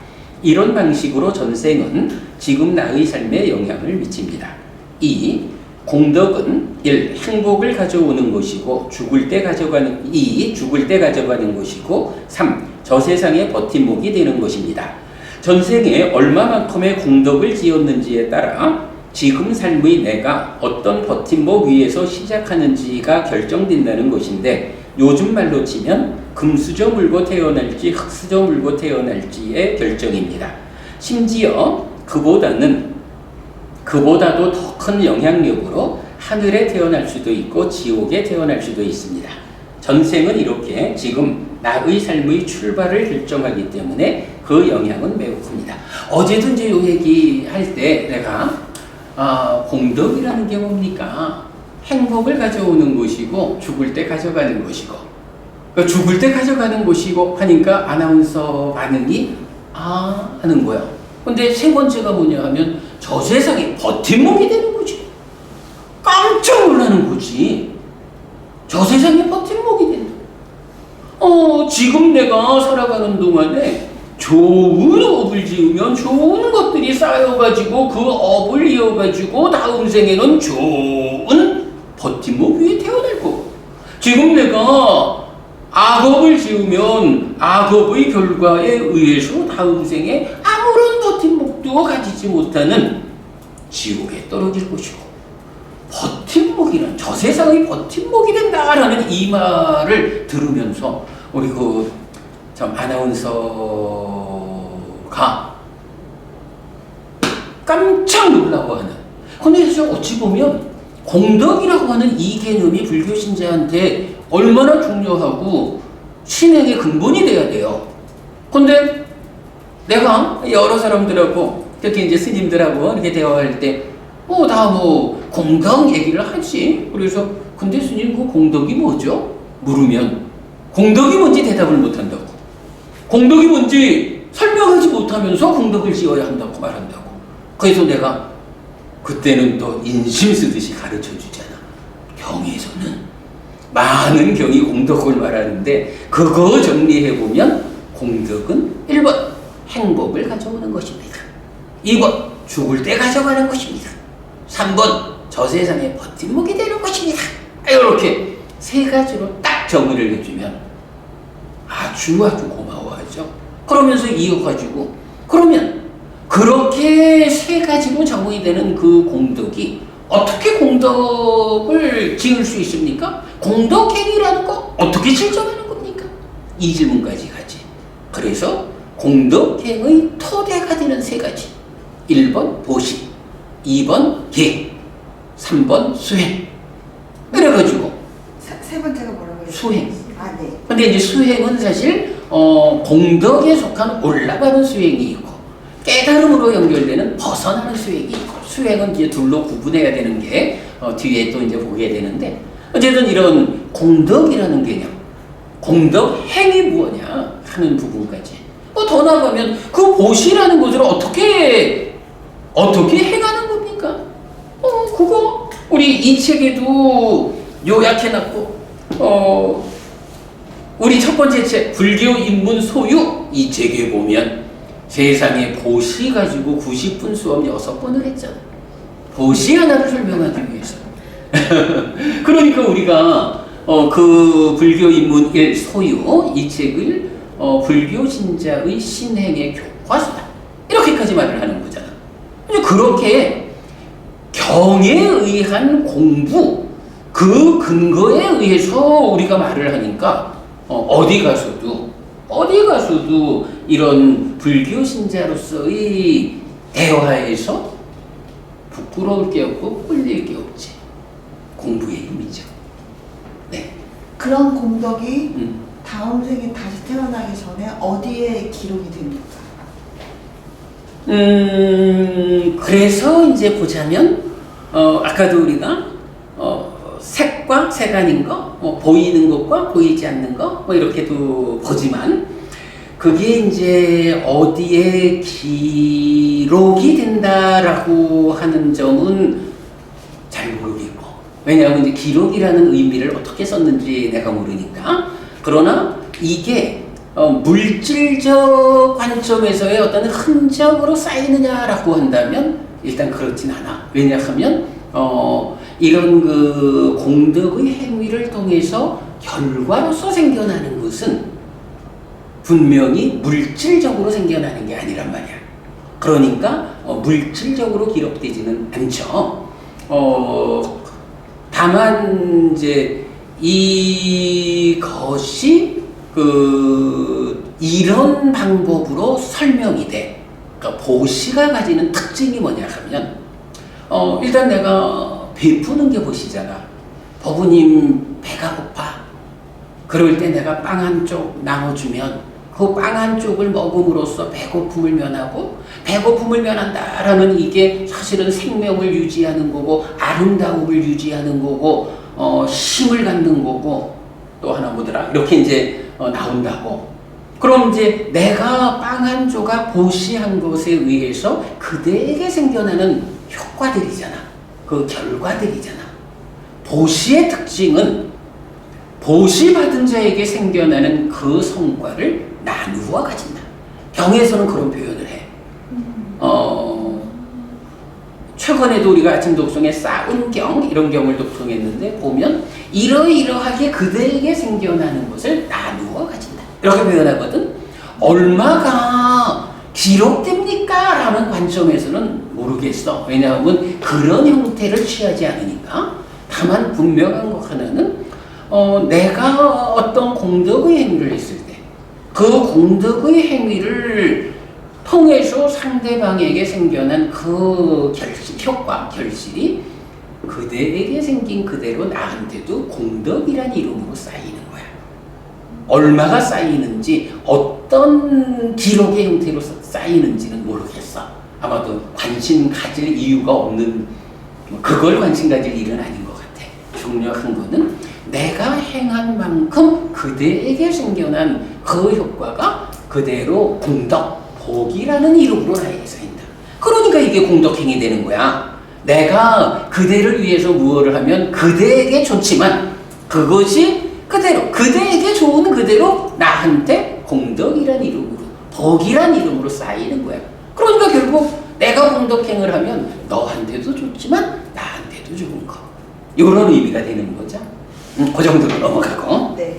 이런 방식으로 전생은 지금 나의 삶에 영향을 미칩니다. 2. 공덕은 1. 행복을 가져오는 것이고 죽을 때 가져가는 2. 죽을 때 가져가는 것이고 3. 저 세상의 버팀목이 되는 것입니다. 전생에 얼마만큼의 공덕을 지었는지에 따라 지금 삶의 내가 어떤 버팀목 위에서 시작하는지가 결정된다는 것인데 요즘 말로 치면 금수저 물고 태어날지 흙수저 물고 태어날지의 결정입니다. 심지어 그보다도 더 큰 영향력으로 하늘에 태어날 수도 있고 지옥에 태어날 수도 있습니다. 전생은 이렇게 지금 나의 삶의 출발을 결정하기 때문에 그 영향은 매우 큽니다. 어제도 이제 요 얘기 할 때 내가 공덕이라는 게 뭡니까? 행복을 가져오는 것이고 죽을 때 가져가는 것이고 그러니까 죽을 때 가져가는 것이고 하니까 아나운서 반응이 하는 거야. 근데 세 번째가 뭐냐 하면 저 세상에 버팀목이 되는 거지. 깜짝 놀라는 거지. 저 세상에 버팀목이 된다. 지금 내가 살아가는 동안에 좋은 업을 지으면 좋은 것들이 쌓여가지고 그 업을 이어가지고 다음 생에는 좋은 버팀목 위에 태어날 거고 지금 내가 악업을 지으면 악업의 결과에 의해서 다음 생에 아무런 버팀목도 가지지 못하는 지옥에 떨어질 것이고 버팀목이란 저 세상의 버팀목이 된다라는 이 말을 들으면서 우리 참 아나운서가 깜짝 놀라워하는. 근데 어찌 보면 공덕이라고 하는 이 개념이 불교 신자한테 얼마나 중요하고 신행의 근본이 돼야 돼요. 근데 내가 여러 사람들하고 특히 이제 스님들하고 이렇게 대화할 때 다 공덕 얘기를 하지. 그래서 근데 스님 그 공덕이 뭐죠? 물으면 공덕이 뭔지 대답을 못한다고. 공덕이 뭔지 설명하지 못하면서 공덕을 지어야 한다고 말한다고. 그래서 내가 그때는 또 인심 쓰듯이 가르쳐 주잖아. 경에서는 많은 경이 공덕을 말하는데 그거 정리해보면 공덕은 1번 행복을 가져오는 것입니다. 2번 죽을 때 가져가는 것입니다. 3번 저 세상에 버팀목이 되는 것입니다. 이렇게 세 가지로 딱 정의를 해주면 아주 고마워하죠. 그러면서 이어가지고 그러면 그렇게 세 가지로 정의 되는 그 공덕이 어떻게 공덕을 지을 수 있습니까? 공덕행위라는 거 어떻게 실천하는 겁니까? 이 질문까지 가지. 그래서 공덕행의 토대가 되는 세 가지. 1번 보시, 2번 계, 3번 수행. 그래가지고 세 번째가 뭐라고 했어요? 수행. 아, 네. 근데 이제 수행은 사실 공덕에 속한 올라가는 수행이 있고 깨달음으로 연결되는 벗어나는 수행이 있고 수행은 이제 둘로 구분해야 되는 게 뒤에 또 이제 보게 되는데 어쨌든 이런 공덕이라는 개념, 공덕 행이 무엇냐 하는 부분까지 더 나가면 그 보시라는 것을 어떻게 행하는 겁니까? 그거 우리 이 책에도 요약해놨고 우리 첫 번째 책 불교 입문 소유 이 책에 보면 세상에 보시 가지고 90분 수업 6번을 했잖아. 보시 하나를 설명하기 위해서. 그러니까 우리가 그 불교 입문 1 소유 이 책을 불교 신자의 신행의 교과서다. 이렇게까지 말을 하는 거잖아. 그렇게 경에 의한 공부 그 근거에 의해서 우리가 말을 하니까 어디 가서도 이런 불교 신자로서의 대화에서 부끄러울 게 없고 꿀릴 게 없지. 공부의 힘이죠. 네. 그런 공덕이 다음 생에 다시 태어나기 전에 어디에 기록이 됩니까? 그래서 이제 보자면 아까도 우리가 색과 색아닌 거, 보이는 것과 보이지 않는 거, 이렇게도 보지만, 그게 이제 어디에 기록이 된다라고 하는 점은 잘 모르겠고, 왜냐하면 이제 기록이라는 의미를 어떻게 썼는지 내가 모르니까. 그러나 이게 물질적 관점에서의 어떤 흔적으로 쌓이느냐라고 한다면 일단 그렇진 않아. 왜냐하면 이런 그 공덕의 행위를 통해서 결과로서 생겨나는 것은 분명히 물질적으로 생겨나는 게 아니란 말이야. 그러니까 물질적으로 기록되지는 않죠. 다만 이제 이것이 이런 방법으로 설명이 돼. 그러니까 보시가 가지는 특징이 뭐냐 하면 일단 내가 베푸는 게 보시잖아. 법우님 배가 고파. 그럴 때 내가 빵 한 쪽 나눠주면 그 빵 한 쪽을 먹음으로써 배고픔을 면하고 배고픔을 면한다라는 이게 사실은 생명을 유지하는 거고 아름다움을 유지하는 거고 힘을 갖는 거고 또 하나 뭐더라 이렇게 이제 나온다고. 그럼 이제 내가 빵 한 조각 보시한 것에 의해서 그대에게 생겨나는 효과들이잖아. 그 결과들이잖아. 보시의 특징은 보시 받은 자에게 생겨나는 그 성과를 나누어 가진다. 경에서는 그런 표현을 해. 최근에도 우리가 아침 독송에 싸운 경 이런 경을 독송했는데 보면 이러이러하게 그대에게 생겨나는 것을 나누어 가진다. 이렇게 표현하거든. 얼마가 기록됩니까? 라는 관점에서는 모르겠어. 왜냐하면 그런 형태를 취하지 않으니까. 다만 분명한 것 하나는 내가 어떤 공덕의 행위를 했을 때 그 공덕의 행위를 통해서 상대방에게 생겨난 그 효과, 결실이 그대에게 생긴 그대로 나한테도 공덕이란 이름으로 쌓이는 거야. 얼마가 쌓이는지 어떤 기록의 형태로 쌓이는지는 모르겠어. 아마도 관심 가질 이유가 없는 그걸 관심 가질 일은 아닌 것 같아. 중요한 거는 내가 행한 만큼 그대에게 생겨난 그 효과가 그대로 공덕, 복이라는 이름으로 나에게 쌓인다. 그러니까 이게 공덕행이 되는 거야. 내가 그대를 위해서 무엇을 하면 그대에게 좋지만 그것이 그대로 그대에게 좋은 그대로 나한테 공덕이란 이름으로 복이란 이름으로 쌓이는 거야. 그러니까 결국 내가 공덕행을 하면 너한테도 좋지만 나한테도 좋은 거. 이런 의미가 되는 거죠. 그 정도로 넘어가고. 네.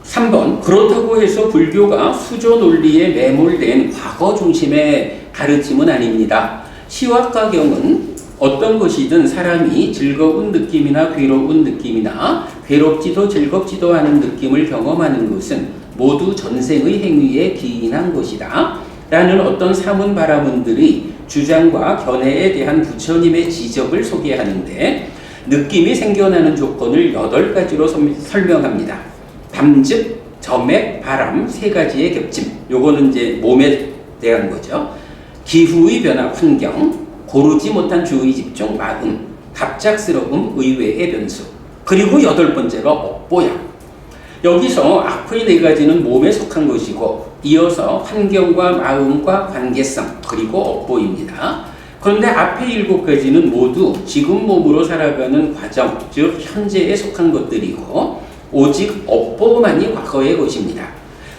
3번 그렇다고 해서 불교가 수조 논리에 매몰된 과거 중심의 가르침은 아닙니다. 시와과 경은 어떤 것이든 사람이 즐거운 느낌이나 괴로운 느낌이나 괴롭지도 즐겁지도 않은 느낌을 경험하는 것은 모두 전생의 행위에 기인한 것이다. 라는 어떤 사문 바라문들의 주장과 견해에 대한 부처님의 지적을 소개하는데 느낌이 생겨나는 조건을 8가지로 설명합니다. 담즙, 점액, 바람 세 가지의 겹침. 요거는 이제 몸에 대한 거죠. 기후의 변화, 환경, 고르지 못한 주의 집중, 마음, 갑작스러움, 의외의 변수. 그리고 8번째가 업보약. 여기서 앞의 4가지는 몸에 속한 것이고 이어서 환경과 마음과 관계성 그리고 업보입니다. 그런데 앞에 7가지는 모두 지금 몸으로 살아가는 과정, 즉 현재에 속한 것들이고 오직 업보만이 과거의 것입니다.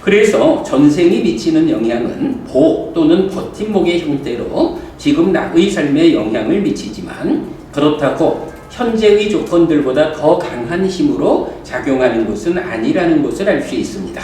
그래서 전생이 미치는 영향은 복 또는 버팀목의 형태로 지금 나의 삶에 영향을 미치지만 그렇다고 현재의 조건들보다 더 강한 힘으로 작용하는 것은 아니라는 것을 알 수 있습니다.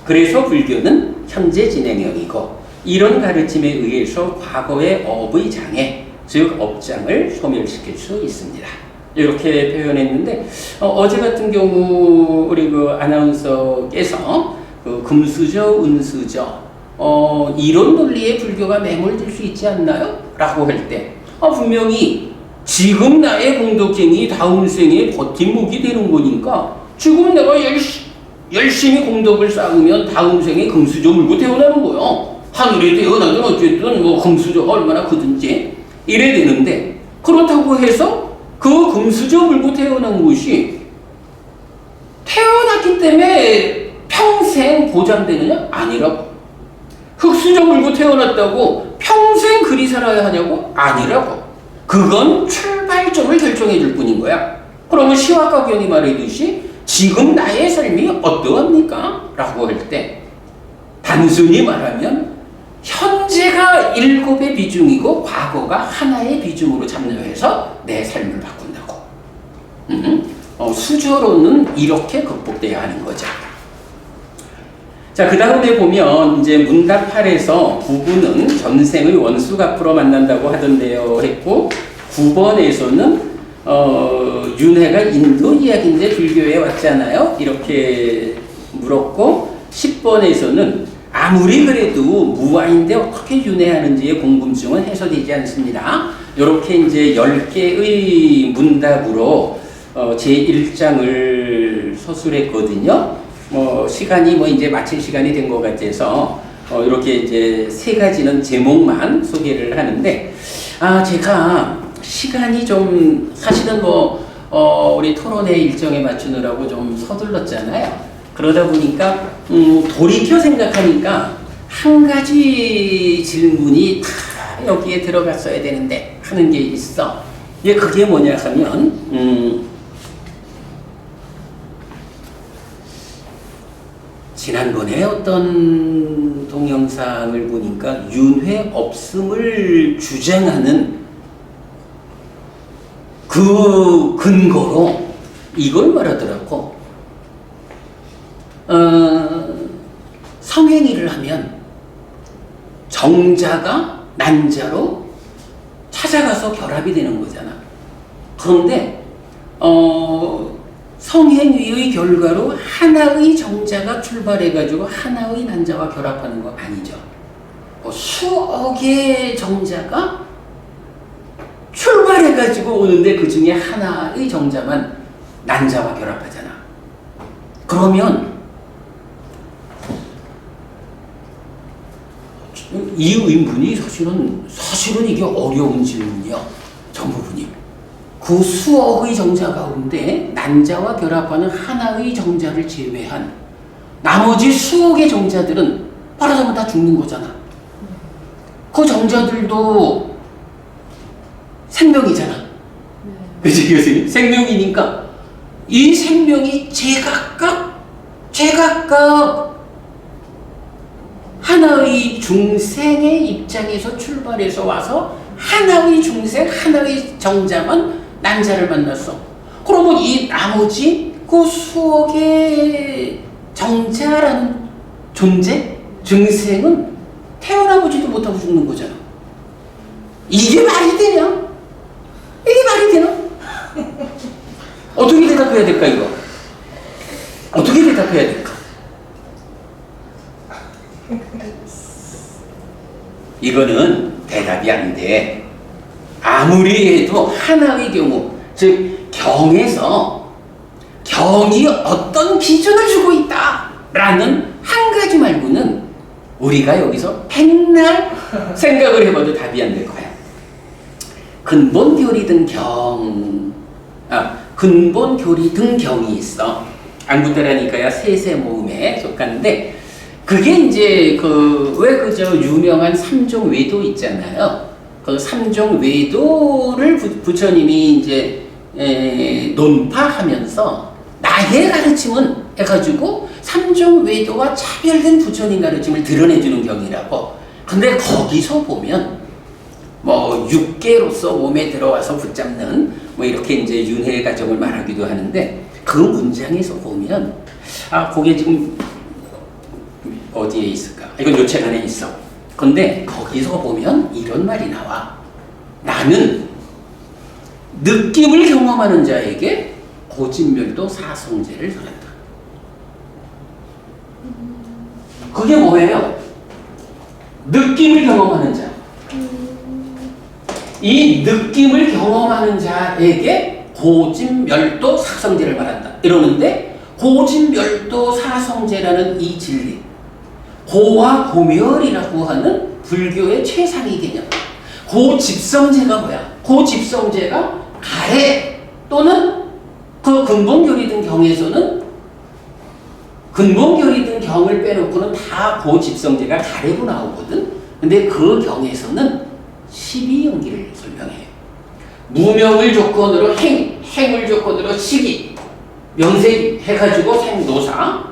그래서 불교는 현재 진행형이고 이런 가르침에 의해서 과거의 업의 장애, 즉 업장을 소멸시킬 수 있습니다. 이렇게 표현했는데 어제 같은 경우 우리 그 아나운서께서 그 금수저, 은수저 이런 논리에 불교가 매몰될 수 있지 않나요? 라고 할 때 분명히 지금 나의 공덕행이 다음 생에 버팀목이 되는 거니까 지금 내가 열심히 공덕을 쌓으면 다음 생에 금수저 물고 태어나는 거예요. 하늘에 태어나든 어쨌든 뭐 금수저가 얼마나 크든지 이래 되는데 그렇다고 해서 그 금수저 물고 태어난 것이 태어났기 때문에 평생 보장되느냐? 아니라고. 흙수저 물고 태어났다고 평생 그리 살아야 하냐고? 아니라고. 그건 출발점을 결정해 줄 뿐인 거야. 그러면 시와가견이 말하듯이 지금 나의 삶이 어떠합니까? 라고 할 때 단순히 말하면 현재가 7의 비중이고 과거가 하나의 비중으로 참여해서 내 삶을 바꾼다고. 수저로는 이렇게 극복돼야 하는 거죠. 자, 그 다음에 보면 이제 문답 8에서 부부는 전생의 원수가 앞으로 만난다고 하던데요 했고 9번에서는 윤회가 인도 이야기인데 불교에 왔잖아요. 이렇게 물었고 10번에서는 아무리 그래도 무아인데 어떻게 윤회하는지의 궁금증은 해소되지 않습니다. 이렇게 이제 10개의 문답으로 제1장을 서술했거든요. 시간이 이제 마칠 시간이 된 것 같아서 이렇게 이제 3가지는 제목만 소개를 하는데 제가 시간이 좀 사실은 우리 토론회 일정에 맞추느라고 좀 서둘렀잖아요. 그러다 보니까 돌이켜 생각하니까 한 가지 질문이 다 여기에 들어갔어야 되는데 하는 게 있어. 그게 뭐냐 하면 지난번에 어떤 동영상을 보니까 윤회 없음을 주장하는 그 근거로 이걸 말하더라고. 성행위를 하면 정자가 난자로 찾아가서 결합이 되는 거잖아. 그런데 성행위의 결과로 하나의 정자가 출발해가지고 하나의 난자와 결합하는 거 아니죠. 수억의 정자가 출발해가지고 오는데 그 중에 하나의 정자만 난자와 결합하잖아. 그러면 이 의문이 사실은 이게 어려운 질문이야. 정부분이. 그 수억의 정자 가운데 난자와 결합하는 하나의 정자를 제외한 나머지 수억의 정자들은 말하자면 다 죽는 거잖아. 그 정자들도 생명이잖아. 그치 교수님? 생명이니까 이 생명이 제각각 하나의 중생의 입장에서 출발해서 와서 하나의 중생, 하나의 정자만 난자를 만났어. 그러면 이 나머지 그 수억의 정자라는 존재, 중생은 태어나보지도 못하고 죽는 거잖아. 이게 말이 되냐? 이게 말이 되나? 어떻게 대답해야 될까 이거? 어떻게 대답해야 될까? 이거는 대답이 안 돼. 아무리 해도 하나의 경우, 즉 경에서 경이 어떤 기준을 주고 있다라는 한 가지 말고는 우리가 여기서 백날 생각을 해봐도 답이 안 될 거야. 근본 교리 등 근본 교리 등 경이 있어. 안구따라니까야 세세 모음에 속하는데, 그게 이제 왜 그저 유명한 삼종 외도 있잖아요. 그 삼종 외도를 부처님이 이제 논파하면서 나의 가르침은 해가지고 삼종 외도와 차별된 부처님 가르침을 드러내주는 경이라고. 근데 거기서 보면 뭐 육계로서 몸에 들어와서 붙잡는 뭐 이렇게 이제 윤회 과정을 말하기도 하는데, 그 문장에서 보면 그게 지금 어디에 있을까? 이건 요 책 안에 있어. 근데 거기서 보면 이런 말이 나와. 나는 느낌을 경험하는 자에게 고진멸도 사성제를 설한다. 그게 뭐예요? 느낌을 경험하는 자. 이 느낌을 경험하는 자에게 고진멸도 사성제를 말한다. 이러는데, 고진멸도 사성제라는 이 진리, 고와 고멸이라고 하는 불교의 최상위 개념. 고집성제가 뭐야? 고집성제가 가래 또는 그 근본교리 등 경에서는, 근본교리 등 경을 빼놓고는 다 고집성제가 가래로 나오거든. 근데 그 경에서는 12연기를 설명해요. 무명을 조건으로 행을 조건으로 시기, 명세기 해가지고 생노사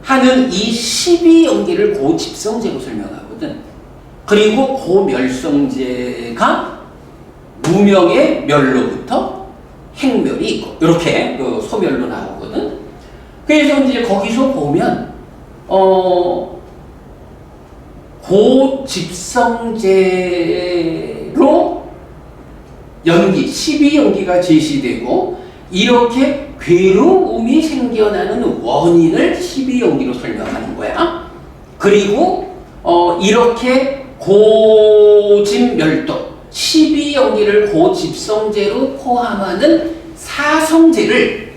하는 이 12연기를 고집성제로 설명하거든. 그리고 고멸성제가 무명의 멸로부터 행멸이 있고, 이렇게 소멸로 나오거든. 그래서 이제 거기서 보면 고집성제로 연기, 12연기가 제시되고, 이렇게 괴로움이 생겨나는 원인을 12연기로 설명하는 거야. 그리고 이렇게 고집멸도, 12연기를 고집성제로 포함하는 사성제를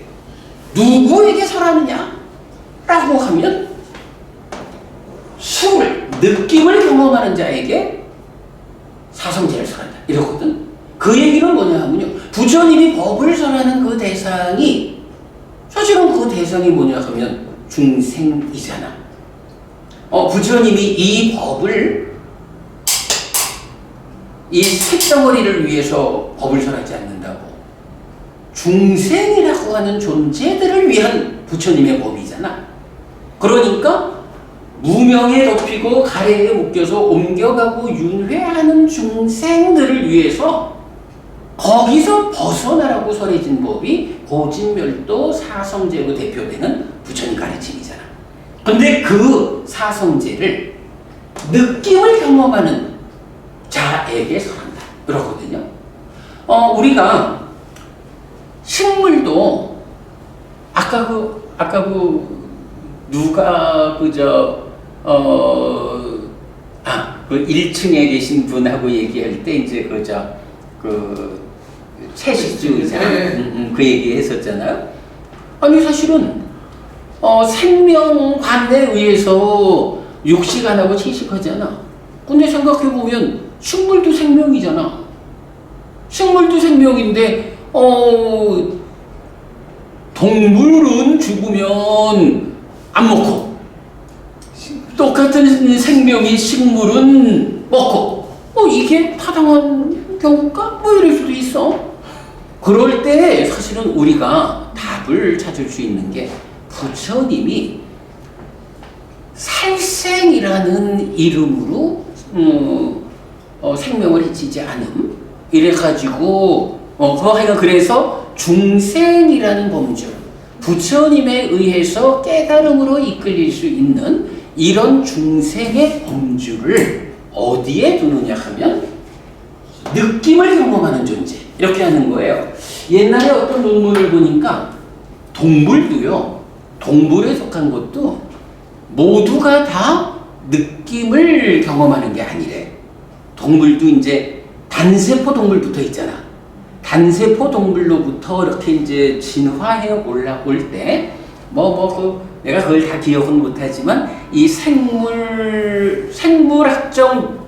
누구에게 설하느냐? 라고 하면 느낌을 경험하는 자에게 사성제를 설한다. 이러거든. 그 얘기는 뭐냐 하면요, 부처님이 법을 설하는 그 대상이, 사실은 그 대상이 뭐냐 하면 중생이잖아. 부처님이 이 법을, 이 쇳덩어리를 위해서 법을 설하지 않는다고. 중생이라고 하는 존재들을 위한 부처님의 법이잖아. 그러니까 무명에 덮이고 가래에 묶여서 옮겨가고 윤회하는 중생들을 위해서 거기서 벗어나라고 설해진 법이 고진멸도 사성제로 대표되는 부처님 가르침이잖아. 근데 그 사성제를 느낌을 경험하는 자에게 설한다. 그러거든요. 우리가 식물도 아까 누가 그 1층에 계신 분하고 얘기할 때 이제 채식주의자 그 얘기 했었잖아요. 아니 사실은 생명관에 의해서 육식 안 하고 채식하잖아. 근데 생각해 보면 식물도 생명이잖아. 식물도 생명인데 동물은 죽으면 안 먹고, 똑같은 생명이 식물은 먹고, 이게 타당한 경우가? 이럴 수도 있어. 그럴 때 사실은 우리가 답을 찾을 수 있는 게, 부처님이 살생이라는 이름으로 생명을 해치지 않음, 이래가지고 그래서 중생이라는 범주, 부처님에 의해서 깨달음으로 이끌릴 수 있는 이런 중생의 범주를 어디에 두느냐 하면 느낌을 경험하는 존재, 이렇게 하는 거예요. 옛날에 어떤 논문을 보니까 동물도요, 동물에 속한 것도 모두가 다 느낌을 경험하는 게 아니래. 동물도 이제 단세포 동물부터 있잖아. 단세포 동물로부터 이렇게 이제 진화해 올라올 때, 내가 그걸 다 기억은 못하지만, 이 생물학적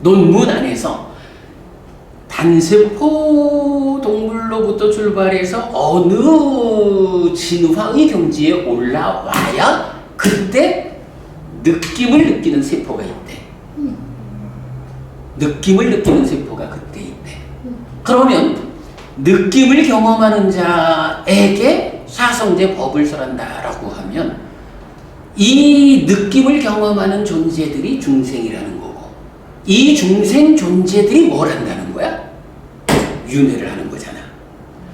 논문 안에서 단세포 동물로부터 출발해서 어느 진화의 경지에 올라와야 그때 느낌을 느끼는 세포가 있대. 느낌을 느끼는 세포가 그때 있대. 그러면 느낌을 경험하는 자에게 사성제 법을 설한다라고 하면 이 느낌을 경험하는 존재들이 중생이라는 거고, 이 중생 존재들이 뭘 한다는 거야? 윤회를 하는 거잖아.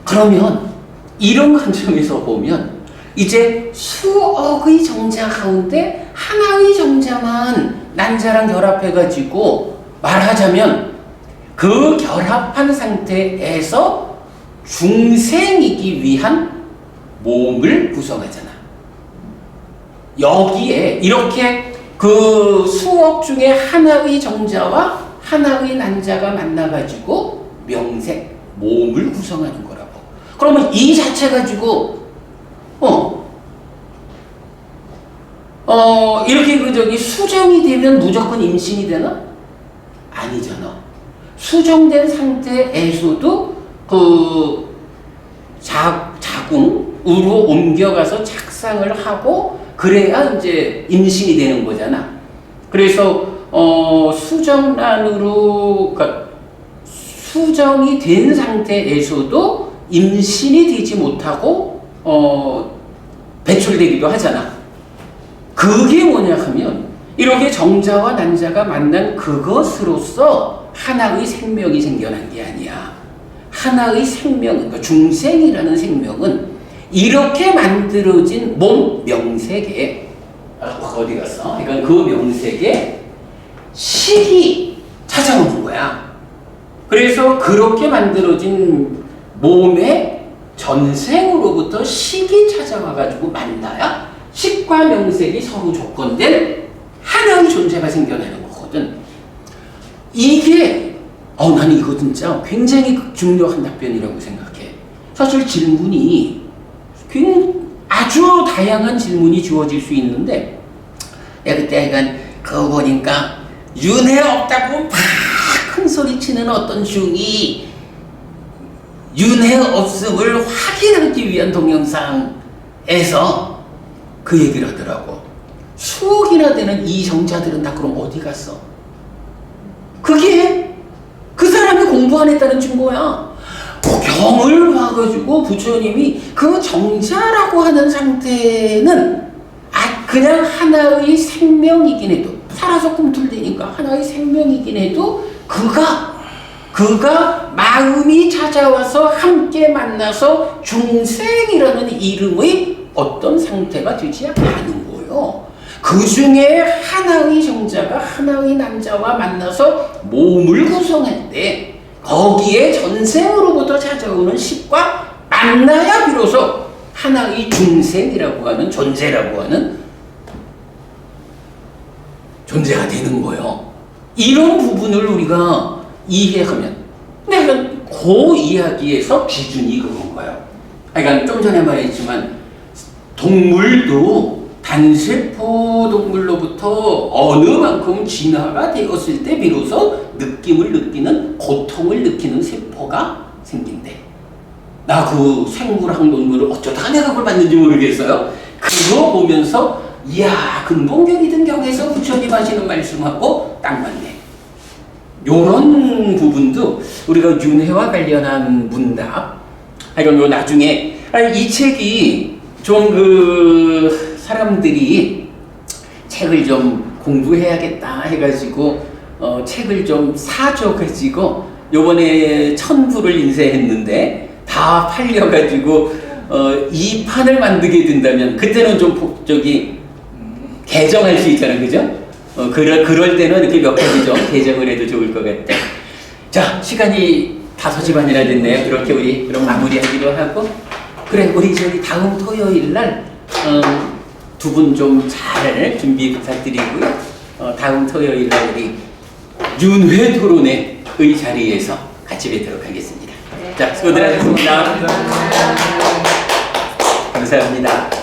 그러면 이런 관점에서 보면 이제 수억의 정자 가운데 하나의 정자만 난자랑 결합해가지고 말하자면 그 결합한 상태에서 중생이기 위한 몸을 구성하잖아. 여기에 이렇게 그 수억 중에 하나의 정자와 하나의 난자가 만나가지고 명색, 몸을 구성하는 거라고. 그러면 이 자체 가지고 이렇게 수정이 되면 무조건 임신이 되나? 아니잖아. 수정된 상태에서도 그 자궁으로 옮겨가서 착상을 하고 그래야 이제 임신이 되는 거잖아. 그래서 수정란으로, 그러니까 수정이 된 상태에서도 임신이 되지 못하고 배출되기도 하잖아. 그게 뭐냐 하면 이렇게 정자와 난자가 만난 그것으로서 하나의 생명이 생겨난 게 아니야. 하나의 생명, 그러니까 중생이라는 생명은 이렇게 만들어진 몸 명색에 어디 갔어? 그러니까 그 명색에 식이 찾아오는 거야. 그래서 그렇게 만들어진 몸의 전생으로부터 식이 찾아와가지고 만나야 식과 명색이 서로 조건된 하나의 존재가 생겨나는 거거든. 이게 나는 이거 진짜 굉장히 중요한 답변이라고 생각해. 사실 질문이 아주 다양한 질문이 주어질 수 있는데, 내가 그때 약간 그거 보니까 윤회 없다고 막 큰 소리 치는 어떤 중이 윤회 없음을 확인하기 위한 동영상에서 그 얘기를 하더라고. 수억이나 되는 이 정자들은 다 그럼 어디 갔어? 그게 그 사람이 공부 안 했다는 증거야. 경을 봐가지고 부처님이 그 정자라고 하는 상태는 그냥 하나의 생명이긴 해도, 살아서 꿈틀대니까 하나의 생명이긴 해도 그가 마음이 찾아와서 함께 만나서 중생이라는 이름의 어떤 상태가 되지 않은 거예요. 그 중에 하나의 정자가 하나의 남자와 만나서 몸을 구성할 때 거기에 전생으로부터 찾아오는 식과 만나야 비로소 하나의 중생이라고 하는 존재라고 하는 존재가 되는 거예요. 이런 부분을 우리가 이해하면, 근데 그 이야기에서 기준이 그건 거예요. 그러니까 좀 전에 말했지만 동물도 단세포 동물로부터 어느 만큼 진화가 되었을 때 비로소 느낌을 느끼는, 고통을 느끼는 세포가 생긴대. 나 그 생물학 논문을 어쩌다가 내가 그걸 봤는지 모르겠어요. 그거 보면서 이야, 근본경이 등경에서 부처님 하시는 말씀하고 딱 맞네. 요런 부분도 우리가 윤회와 관련한 문답, 요 나중에 이 책이 좀 사람들이 책을 좀 공부해야겠다 해가지고 책을 좀 사줘가지고 요번에 1,000부를 인쇄했는데 다 팔려가지고 2판을 만들게 된다면 그때는 좀 개정할 수 있잖아, 그죠? 그럴 때는 이렇게 몇 가지 좀 개정을 해도 좋을 것 같아. 자, 시간이 5시 반이나 됐네요. 그렇게 우리 그럼 마무리하기로 하고, 그래, 우리 다음 토요일 날 두 분 좀 잘 준비 부탁드리고요. 다음 토요일 날 우리 윤회 토론회 의 자리에서 같이 뵙도록 하겠습니다. 자, 수고들 하셨습니다. 감사합니다.